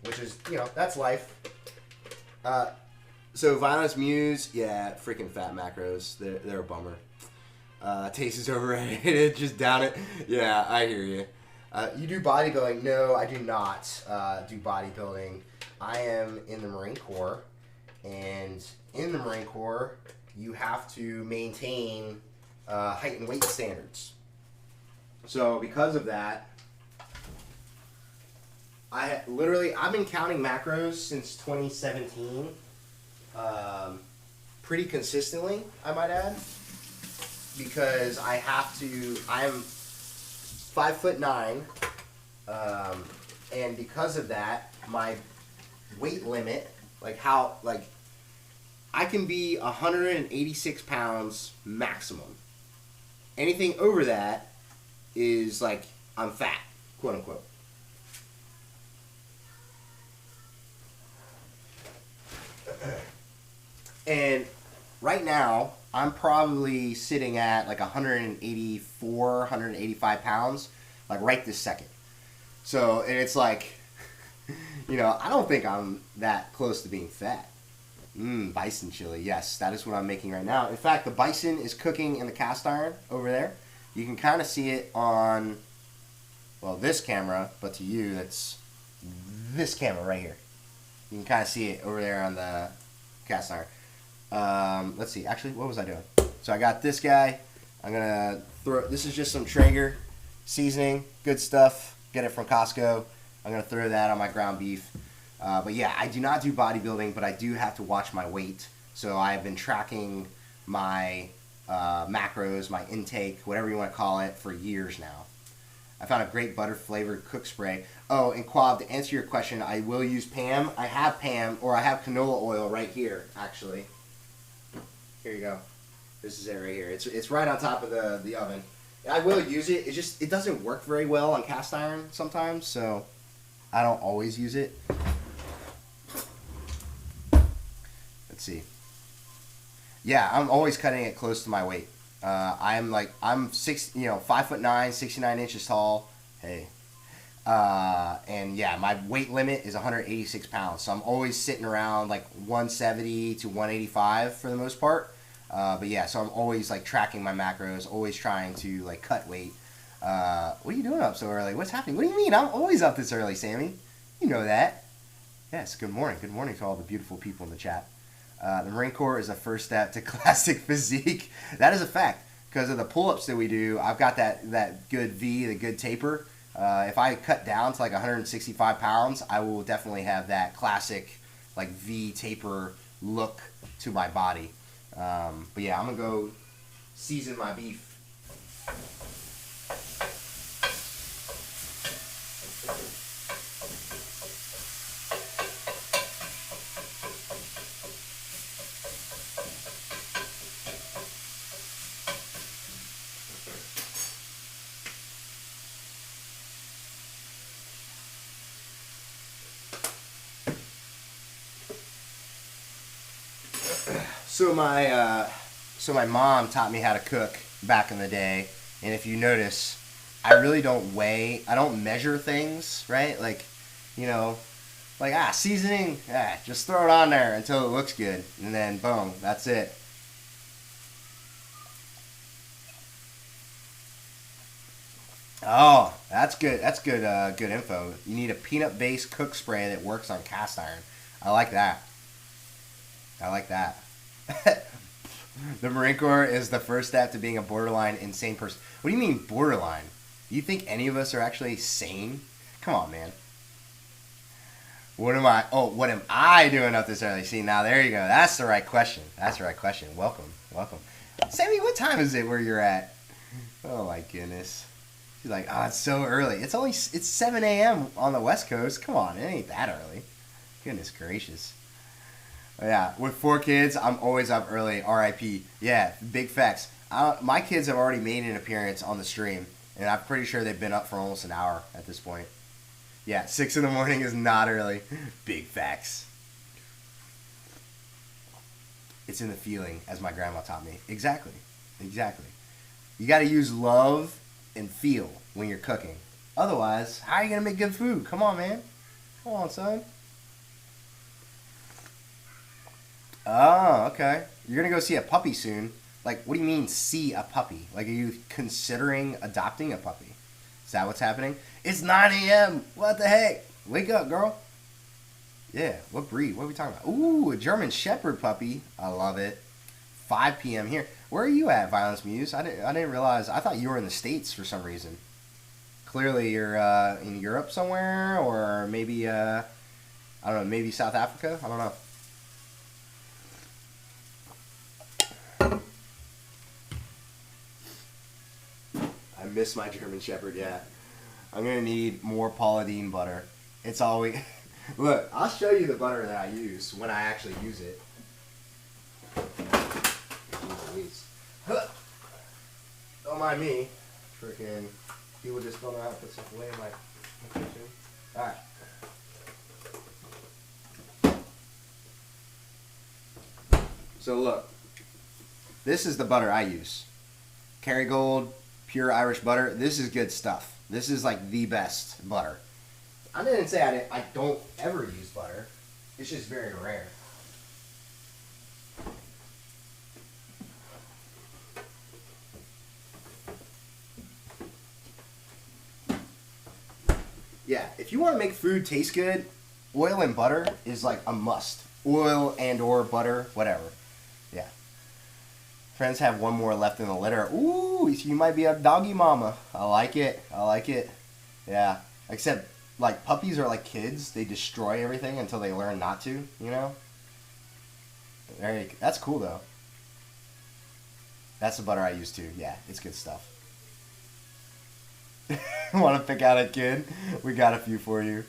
Which is, that's life. So Violence Muse, yeah, freaking fat macros. They're a bummer. Taste is overrated. Just down it. Yeah, I hear you. You do bodybuilding? No, I do not do bodybuilding. I am in the Marine Corps. And in the Marine Corps, you have to maintain height and weight standards. So because of that, I've been counting macros since 2017, pretty consistently, I might add, because I'm 5'9", and because of that, my weight limit, I can be 186 pounds maximum. Anything over that is like I'm fat, quote unquote. And right now, I'm probably sitting at like 184, 185 pounds, like right this second. So, and it's like, I don't think I'm that close to being fat. Bison chili. Yes, that is what I'm making right now. In fact, the bison is cooking in the cast iron over there. You can kind of see it on, well, this camera, but to you, that's this camera right here. You can kind of see it over there on the cast iron. Let's see. Actually, what was I doing? So I got this guy. I'm going to throw, this is just some Traeger seasoning. Good stuff. Get it from Costco. I'm going to throw that on my ground beef. But yeah, I do not do bodybuilding, but I do have to watch my weight. So I've been tracking my macros, my intake, whatever you want to call it, for years now. I found a great butter-flavored cook spray. Oh, and Quab, to answer your question, I will use Pam. I have Pam, or I have canola oil right here, actually. Here you go. This is it right here. It's right on top of the oven. I will use it. It doesn't work very well on cast iron sometimes, so I don't always use it. Let's see. Yeah, I'm always cutting it close to my weight. I'm 5'9", 69 inches tall. Hey. And yeah, my weight limit is 186 pounds. So I'm always sitting around like 170 to 185 for the most part. But yeah, so I'm always like tracking my macros, always trying to like cut weight. What are you doing up so early? What's happening? What do you mean? I'm always up this early, Sammy. You know that. Yes, good morning. Good morning to all the beautiful people in the chat. The Marine Corps is the first step to classic physique. That is a fact. Because of the pull-ups that we do, I've got that good V, the good taper. If I cut down to like 165 pounds, I will definitely have that classic like V taper look to my body. But yeah, I'm going to go season my beef. So my mom taught me how to cook back in the day, and if you notice, I really don't measure things, right? Like, seasoning, just throw it on there until it looks good, and then boom, that's it. Oh, that's good. That's good. Good info. You need a peanut-based cook spray that works on cast iron. I like that. The Marine Corps is the first step to being a borderline insane person. What do you mean borderline? Do you think any of us are actually sane? Come on, man. What am I doing up this early? See, now there you go. That's the right question. Welcome. Sammy, what time is it where you're at? Oh my goodness. She's like, oh, it's so early. It's 7 a.m. on the West Coast. Come on, it ain't that early. Goodness gracious. Yeah, with 4 kids, I'm always up early. R.I.P. Yeah, big facts. My kids have already made an appearance on the stream, and I'm pretty sure they've been up for almost an hour at this point. Yeah, 6 in the morning is not early. Big facts. It's in the feeling, as my grandma taught me. Exactly. You got to use love and feel when you're cooking. Otherwise, how are you going to make good food? Come on, man. Come on, son. Oh, okay. You're going to go see a puppy soon. Like, what do you mean, see a puppy? Like, are you considering adopting a puppy? Is that what's happening? It's 9 a.m. What the heck? Wake up, girl. Yeah, what breed? What are we talking about? Ooh, a German Shepherd puppy. I love it. 5 p.m. here. Where are you at, Violence Muse? I didn't realize. I thought you were in the States for some reason. Clearly, you're in Europe somewhere, or maybe, I don't know, maybe South Africa? I don't know. I miss my German Shepherd, yeah. I'm going to need more Paula Deen butter. It's always... Look, I'll show you the butter that I use when I actually use it. Don't mind me. Freaking people just don't know how to put stuff away in my kitchen. Alright. So look. This is the butter I use. Kerrygold, pure Irish butter. This is good stuff. This is like the best butter. I didn't say I don't ever use butter. It's just very rare. Yeah, if you want to make food taste good, oil and butter is like a must. Oil and or butter, whatever. Yeah. Friends have one more left in the litter. Ooh, you might be a doggy mama. I like it. I like it. Yeah. Except, like, puppies are like kids. They destroy everything until they learn not to, you know? That's cool, though. That's the butter I use, too. Yeah, it's good stuff. Want to pick out a kid? We got a few for you.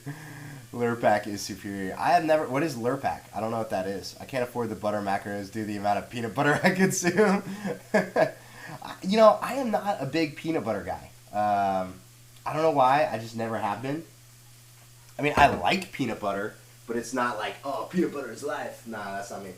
Lurpak is superior. I have never... What is Lurpak? I don't know what that is. I can't afford the butter macros due to the amount of peanut butter I consume. You know, I am not a big peanut butter guy. I don't know why. I just never have been. I mean, I like peanut butter, but it's not like, oh, peanut butter is life. Nah, that's not me.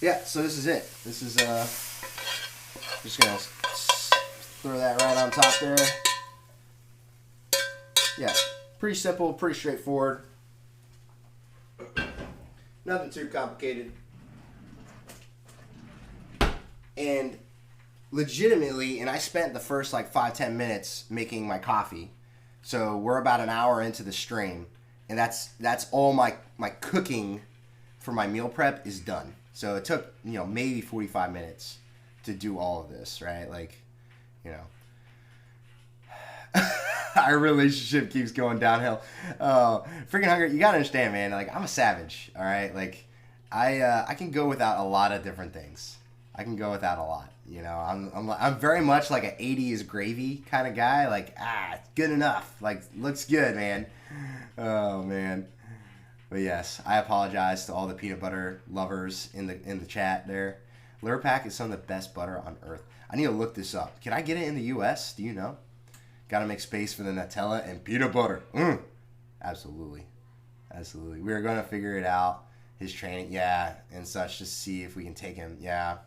Yeah, so this is it. This is, just gonna throw that right on top there. Yeah, pretty simple, pretty straightforward. Nothing too complicated. And legitimately, and I spent the first like 5-10 minutes making my coffee. So we're about an hour into the stream, and that's all my cooking for my meal prep is done. So it took, you know, maybe 45 minutes to do all of this, right? Like, you know, our relationship keeps going downhill. Freaking hungry. You gotta understand, man. Like, I'm a savage, all right? Like, I can go without a lot of different things. I can go without a lot. You know, I'm very much like an 80s gravy kind of guy. Like, it's good enough. Like, looks good, man. Oh, man. But yes, I apologize to all the peanut butter lovers in the chat there. Lurpak is some of the best butter on earth. I need to look this up. Can I get it in the U.S.? Do you know? Got to make space for the Nutella and peanut butter. Absolutely. Absolutely. We're going to figure it out. His training, yeah, and such, to see if we can take him, yeah,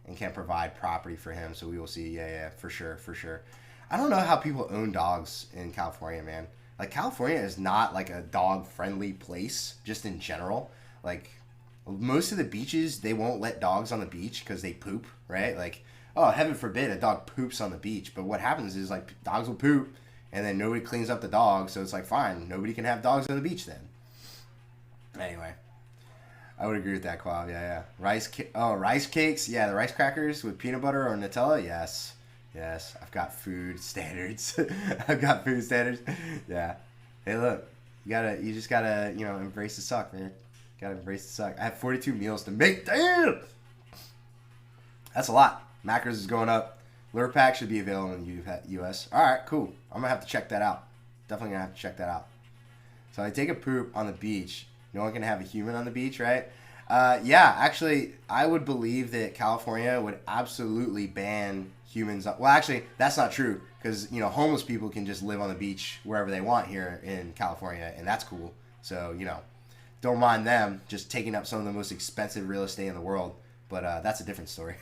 and can provide property for him. So we will see, yeah, for sure, for sure. I don't know how people own dogs in California, man. Like, California is not, like, a dog-friendly place, just in general. Like, most of the beaches, they won't let dogs on the beach because they poop, right? Like, oh, heaven forbid a dog poops on the beach. But what happens is, like, dogs will poop, and then nobody cleans up the dog. So it's like, fine, nobody can have dogs on the beach then. Anyway, I would agree with that, Quav. Yeah. Rice cakes. Yeah, the rice crackers with peanut butter or Nutella. Yes. I've got food standards. Yeah. Hey, look, you just gotta, you know, embrace the suck, man. Gotta embrace the suck. I have 42 meals to make. Damn. That's a lot. Macros is going up. Lurpak should be available in the U.S. All right, cool. I'm gonna have to check that out. Definitely gonna have to check that out. So I take a poop on the beach. No one can have a human on the beach, right? Yeah, actually, I would believe that California would absolutely ban humans. Well, actually, that's not true, because, you know, homeless people can just live on the beach wherever they want here in California, and that's cool. So, you know, don't mind them just taking up some of the most expensive real estate in the world, but that's a different story.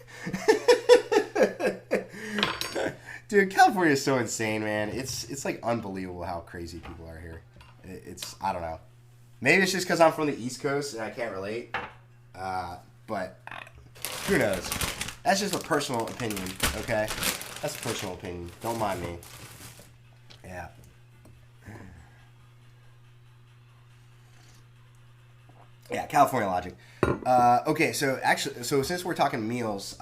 Dude, California is so insane, man. It's like unbelievable how crazy people are here. I don't know. Maybe it's just because I'm from the East Coast and I can't relate, but who knows? That's just a personal opinion, okay? That's a personal opinion. Don't mind me. Yeah. Yeah, California logic. Okay, so since we're talking meals,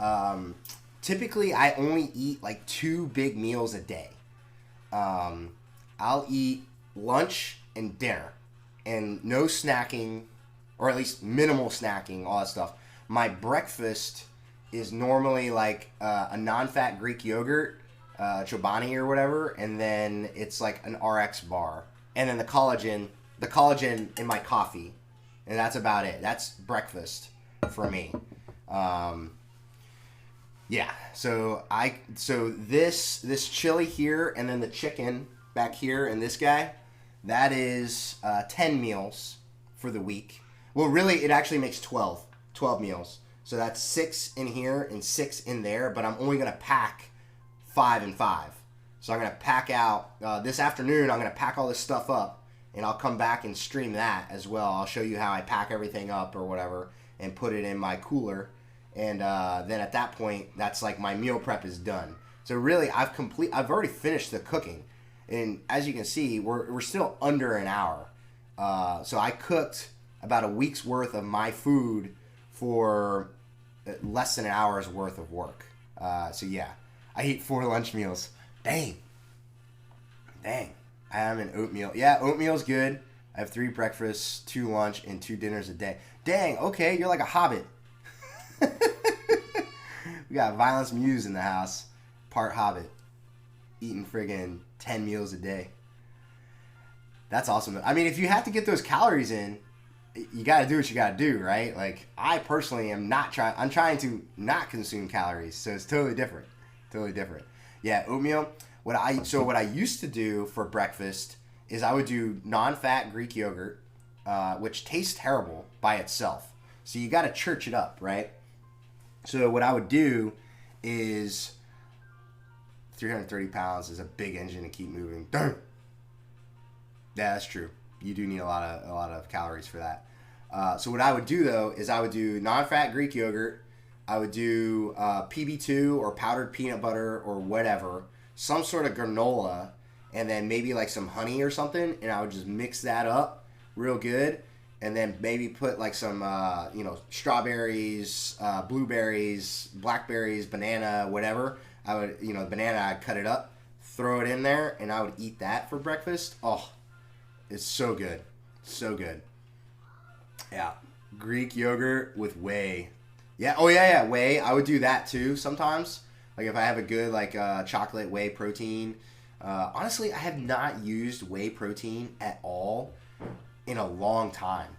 typically I only eat like 2 big meals a day. I'll eat lunch and dinner, and no snacking, or at least minimal snacking, all that stuff. My breakfast is normally like a non-fat Greek yogurt, Chobani or whatever, and then it's like an RX bar, and then the collagen in my coffee, and that's about it. That's breakfast for me. Yeah. So this chili here, and then the chicken back here, and this guy, that is 10 meals for the week. Well, really, it actually makes 12 meals. So that's 6 in here and 6 in there, but I'm only going to pack 5 and 5. So I'm going to pack out, this afternoon, I'm going to pack all this stuff up, and I'll come back and stream that as well. I'll show you how I pack everything up or whatever and put it in my cooler. And then at that point, that's like my meal prep is done. So really, I've already finished the cooking. And as you can see, we're still under an hour. So I cooked about a week's worth of my food for less than an hour's worth of work. So yeah, I eat 4 lunch meals. Dang. I am an oatmeal. Yeah, oatmeal's good. I have 3 breakfasts, 2 lunch, and 2 dinners a day. Dang, okay, you're like a hobbit. We got Violence Muse in the house. Part hobbit. Eating friggin' 10 meals a day. That's awesome. I mean, if you have to get those calories in, you got to do what you got to do, right? Like, I personally am not trying. I'm trying to not consume calories, so it's totally different. Yeah, oatmeal. What I used to do for breakfast is I would do non-fat Greek yogurt, which tastes terrible by itself. So you got to church it up, right? So what I would do is 330 pounds is a big engine to keep moving. Darn. Yeah, that's true. You do need a lot of calories for that. So what I would do though is I would do non-fat Greek yogurt. I would do PB2 or powdered peanut butter or whatever, some sort of granola, and then maybe like some honey or something, and I would just mix that up real good, and then maybe put like some strawberries, blueberries, blackberries, banana, whatever. I would banana, I'd cut it up, throw it in there, and I would eat that for breakfast. Oh, it's so good. So good. Yeah. Greek yogurt with whey. Yeah. Oh, yeah. Whey. I would do that too sometimes. Like if I have a good chocolate whey protein. Honestly, I have not used whey protein at all in a long time.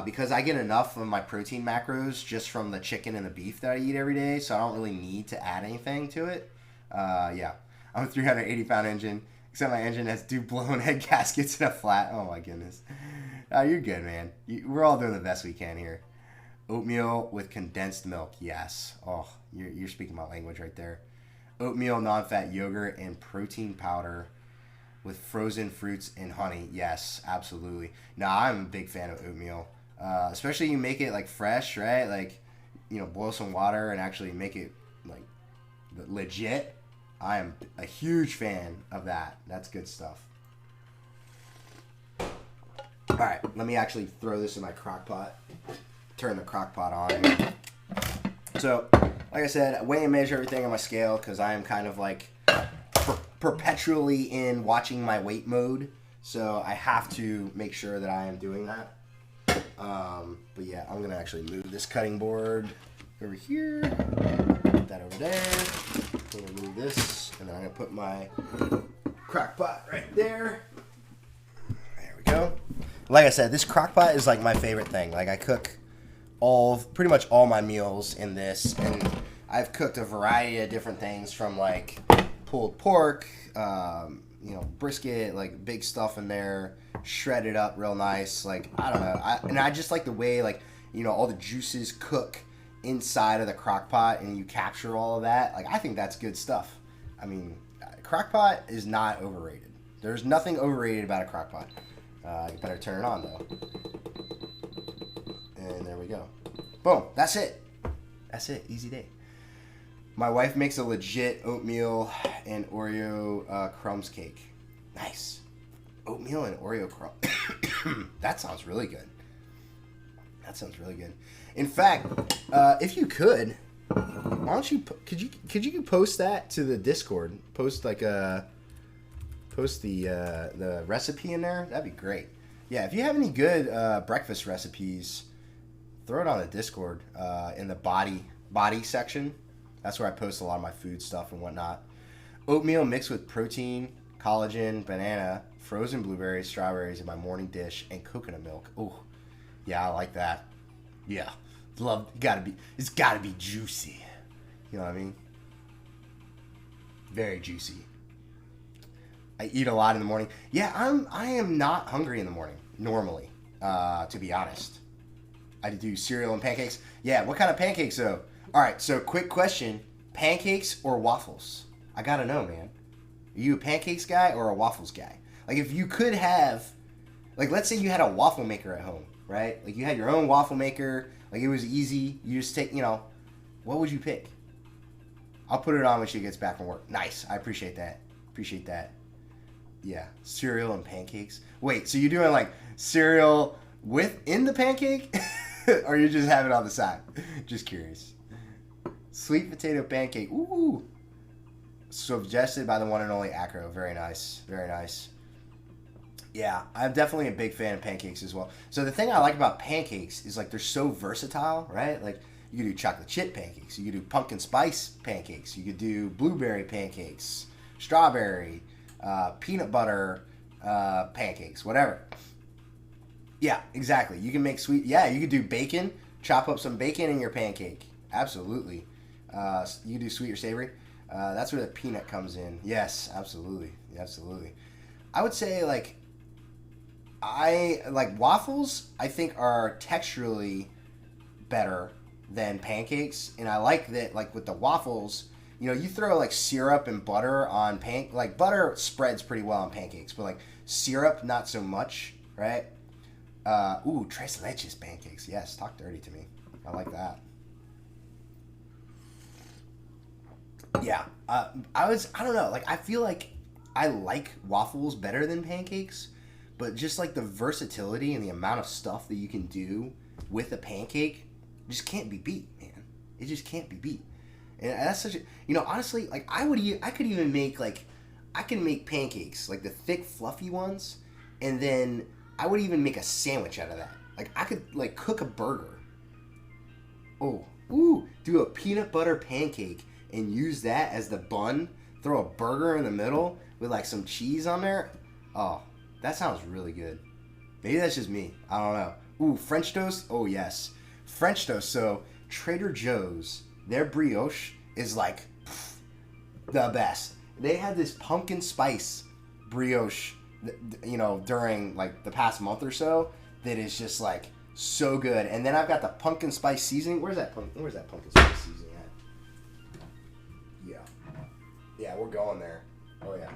Because I get enough of my protein macros just from the chicken and the beef that I eat every day. So I don't really need to add anything to it. Yeah. I'm a 380-pound engine. Except my engine has 2 blown head gaskets and a flat. Oh my goodness. You're good, man. We're all doing the best we can here. Oatmeal with condensed milk. Yes. Oh, you're speaking my language right there. Oatmeal, non-fat yogurt, and protein powder with frozen fruits and honey. Yes, absolutely. No, I'm a big fan of oatmeal. Especially you make it like fresh, right? Like, boil some water and actually make it like legit. I am a huge fan of that. That's good stuff. All right, let me actually throw this in my crock pot. Turn the crock pot on. So, like I said, I weigh and measure everything on my scale because I am kind of like perpetually in watching my weight mode. So I have to make sure that I am doing that. But yeah, I'm going to actually move this cutting board over here. Put that over there. I'm going to move this, and then I'm going to put my crock pot right there. There we go. Like I said, this crock pot is like my favorite thing. Like I cook pretty much all my meals in this, and I've cooked a variety of different things from like pulled pork, brisket, like big stuff in there, shredded up real nice. Like, I don't know. I just like the way all the juices cook inside of the crock pot and you capture all of that. Like, I think that's good stuff. I mean, crock pot is not overrated. There's nothing overrated about a crock pot. You better turn it on though. And there we go. Boom. That's it. Easy day. My wife makes a legit oatmeal and Oreo crumbs cake. Nice. Oatmeal and Oreo crumbs. That sounds really good. In fact, if you could, why don't you could you post that to the Discord? Post post the recipe in there, that'd be great. Yeah, if you have any good breakfast recipes, throw it on the Discord in the body section. That's where I post a lot of my food stuff and whatnot. Oatmeal mixed with protein, collagen, banana, frozen blueberries, strawberries in my morning dish, and coconut milk. Oh, yeah, I like that. Yeah, it's gotta be juicy. You know what I mean? Very juicy. I eat a lot in the morning. Yeah, I am not hungry in the morning normally. To be honest, I do cereal and pancakes. Yeah, what kind of pancakes though? All right, so quick question: pancakes or waffles? I gotta know, man. Are you a pancakes guy or a waffles guy? Like, if you could have, like, let's say you had a waffle maker at home, right? Like, you had your own waffle maker. Like, it was easy. You just take, what would you pick? I'll put it on when she gets back from work. Nice. I appreciate that. Yeah, cereal and pancakes. Wait, so you're doing like cereal in the pancake, or you just have it on the side? Just curious. Sweet potato pancake. Ooh. Suggested by the one and only Acro. Very nice. Very nice. Yeah, I'm definitely a big fan of pancakes as well. So the thing I like about pancakes is like they're so versatile, right? Like you could do chocolate chip pancakes, you could do pumpkin spice pancakes, you could do blueberry pancakes, strawberry, peanut butter pancakes, whatever. Yeah, exactly. You can make sweet. Yeah, you could do bacon. Chop up some bacon in your pancake. Absolutely. You can do sweet or savory. That's where the peanut comes in. Yes, absolutely. I would say I like waffles. I think are texturally better than pancakes, and I like that. Like with the waffles, you throw like syrup and butter on like butter spreads pretty well on pancakes, but like syrup not so much, right? Tres leches pancakes. Yes, talk dirty to me. I like that. Yeah, I don't know. Like I feel like I like waffles better than pancakes, but just like the versatility and the amount of stuff that you can do with a pancake just can't be beat, man. It just can't be beat. And that's such a, honestly, like I could even make I can make pancakes, like the thick fluffy ones, and then I would even make a sandwich out of that. Like I could like cook a burger. Do a peanut butter pancake and use that as the bun. Throw a burger in the middle with like some cheese on there. Oh, that sounds really good. Maybe that's just me. I don't know. French toast. Oh yes, French toast. So Trader Joe's, their brioche is like the best. They had this pumpkin spice brioche, during like the past month or so that is just like so good. And then I've got the pumpkin spice seasoning. Where's that pumpkin spice seasoning at? Yeah, we're going there. Oh yeah.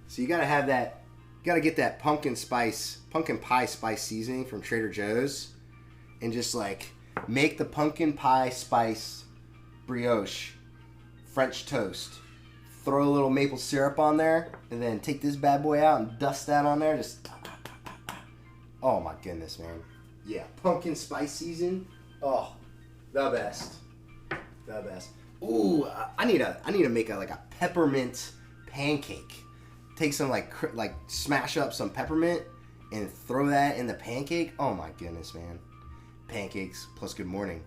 So you gotta have that. You gotta get that pumpkin pie spice seasoning from Trader Joe's, and just like make the pumpkin pie spice brioche French toast. Throw a little maple syrup on there, and then take this bad boy out and dust that on there. Just oh my goodness, man. Yeah, pumpkin spice season. Oh, the best. I need to make a peppermint pancake. Take some like smash up some peppermint and throw that in the pancake. Oh my goodness, man. Pancakes plus good morning.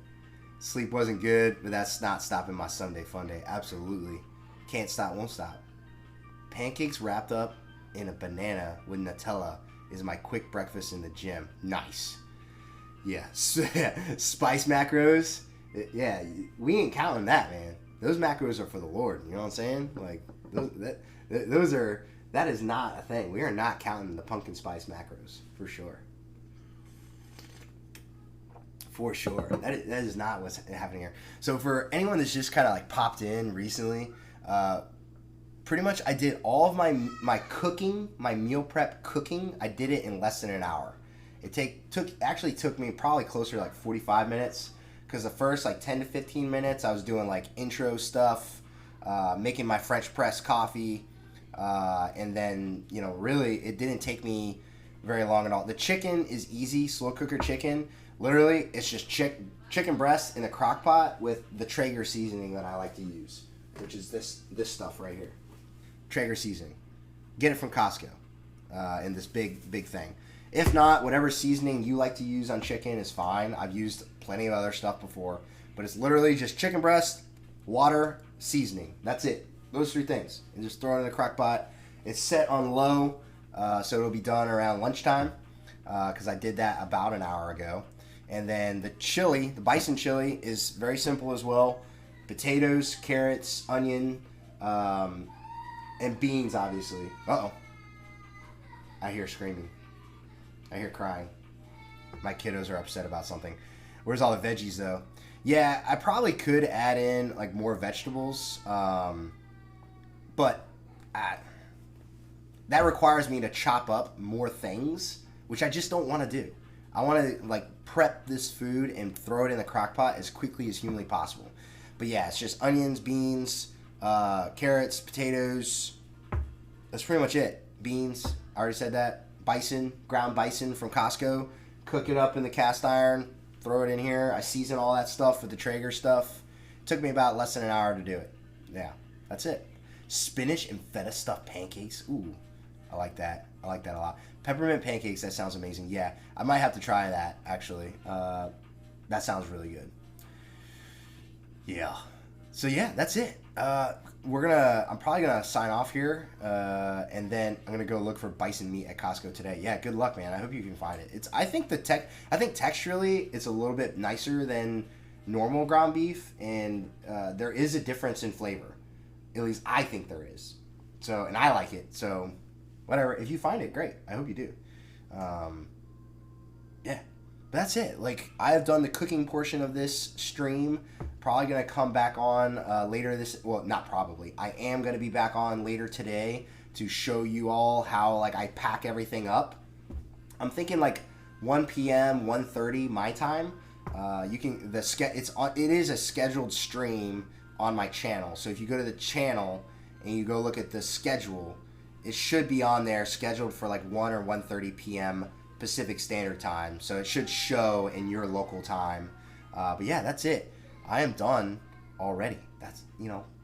Sleep wasn't good, but that's not stopping my Sunday fun day. Absolutely. Can't stop, won't stop. Pancakes wrapped up in a banana with Nutella is my quick breakfast in the gym. Nice. Yeah. Spice macros. Yeah, we ain't counting that, man. Those macros are for the Lord. You know what I'm saying? Like, that is not a thing. We are not counting the pumpkin spice macros, for sure. For sure. That is not what's happening here. So for anyone that's just kind of like popped in recently, pretty much I did all of my cooking, my meal prep cooking, I did it in less than an hour. It took me probably closer to like 45 minutes. Because the first 10 to 15 minutes, I was doing intro stuff, making my French press coffee, and then really it didn't take me very long at all. The chicken is easy, slow cooker chicken. Literally, it's just chicken breast in a crock pot with the Traeger seasoning that I like to use, which is this stuff right here. Traeger seasoning. Get it from Costco in this big thing. If not, whatever seasoning you like to use on chicken is fine. I've used plenty of other stuff before, but it's literally just chicken breast, water, seasoning. That's it. Those 3 things. And just throw it in a crock pot. It's set on low, so it'll be done around lunchtime because I did that about an hour ago. And then the chili, the bison chili, is very simple as well. Potatoes, carrots, onion, and beans, obviously. Uh-oh. I hear screaming. I hear crying. My kiddos are upset about something. Where's all the veggies, though? Yeah, I probably could add in, like, more vegetables. But that requires me to chop up more things, which I just don't want to do. I want to, like, prep this food and throw it in the crock pot as quickly as humanly possible. But, yeah, it's just onions, beans, carrots, potatoes. That's pretty much it. Beans. I already said that. Bison, ground bison from Costco. Cook it up in the cast iron. Throw it in here. I season all that stuff with the Traeger stuff. It took me about less than an hour to do it. Yeah, that's it. Spinach and feta stuffed pancakes. Ooh, I like that. I like that a lot. Peppermint pancakes, that sounds amazing. Yeah, I might have to try that, actually. That sounds really good. Yeah. So, yeah, that's it. I'm probably gonna sign off here, and then I'm gonna go look for bison meat at Costco today. Yeah, good luck, man. I hope you can find it. I think texturally it's a little bit nicer than normal ground beef, and there is a difference in flavor. At least I think there is. So, and I like it. So, whatever. If you find it, great. I hope you do. Yeah. But that's it. Like, I have done the cooking portion of this stream. Probably going to come back on later not probably. I am going to be back on later today to show you all how, like, I pack everything up. I'm thinking, like, 1 p.m., 1:30 my time. It is a scheduled stream on my channel. So if you go to the channel and you go look at the schedule, it should be on there scheduled for, like, 1 or 1:30 p.m. Pacific Standard Time, so it should show in your local time. But yeah, that's it. I am done already. That's,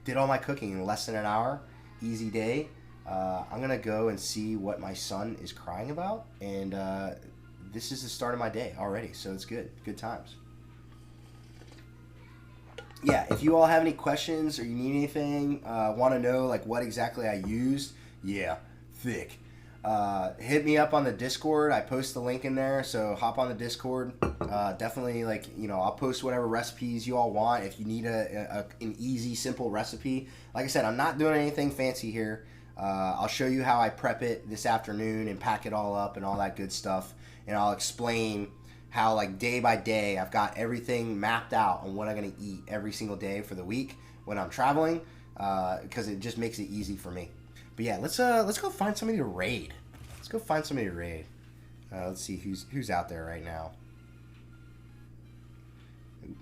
did all my cooking in less than an hour. Easy day. I'm gonna go and see what my son is crying about, and this is the start of my day already, so it's good. Good times. Yeah, if you all have any questions or you need anything, want to know, like, what exactly I used, yeah, thick. Hit me up on the Discord. I post the link in there, so hop on the Discord. Definitely, like, I'll post whatever recipes you all want. If you need an easy, simple recipe, like I said, I'm not doing anything fancy here. I'll show you how I prep it this afternoon and pack it all up and all that good stuff, and I'll explain how, like, day by day, I've got everything mapped out on what I'm gonna eat every single day for the week when I'm traveling, because it just makes it easy for me. But yeah, let's go find somebody to raid. Let's see who's out there right now. Ooh,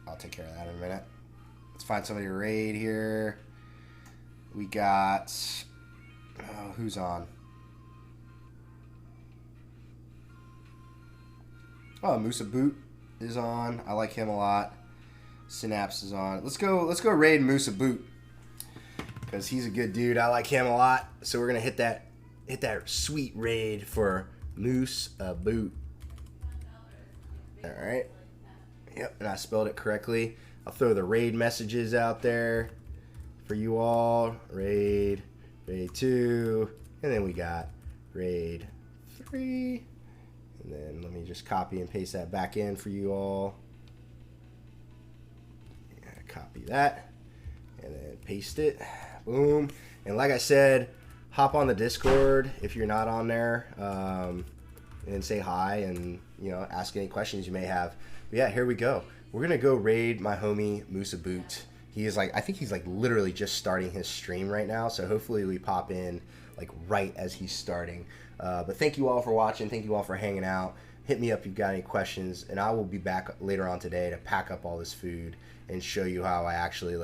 I'll take care of that in a minute. Let's find somebody to raid here. We got who's on? Oh, Musa Boot is on. I like him a lot. Synapse is on. Let's go raid Musa Boot, because he's a good dude. I like him a lot. So we're gonna hit that sweet raid for Moose Boot. All right. Yep, and I spelled it correctly. I'll throw the raid messages out there for you all. Raid 2, and then we got raid 3, and then let me just copy and paste that back in for you all. Copy that and then paste it. Boom. And like I said, hop on the Discord if you're not on there, and say hi and ask any questions you may have. But yeah, here we go. We're gonna go raid my homie Musa Boot. I think he's like literally just starting his stream right now, so hopefully we pop in like right as he's starting. But thank you all for watching. Thank you all for hanging out. Hit me up if you've got any questions, and I will be back later on today to pack up all this food and show you how I actually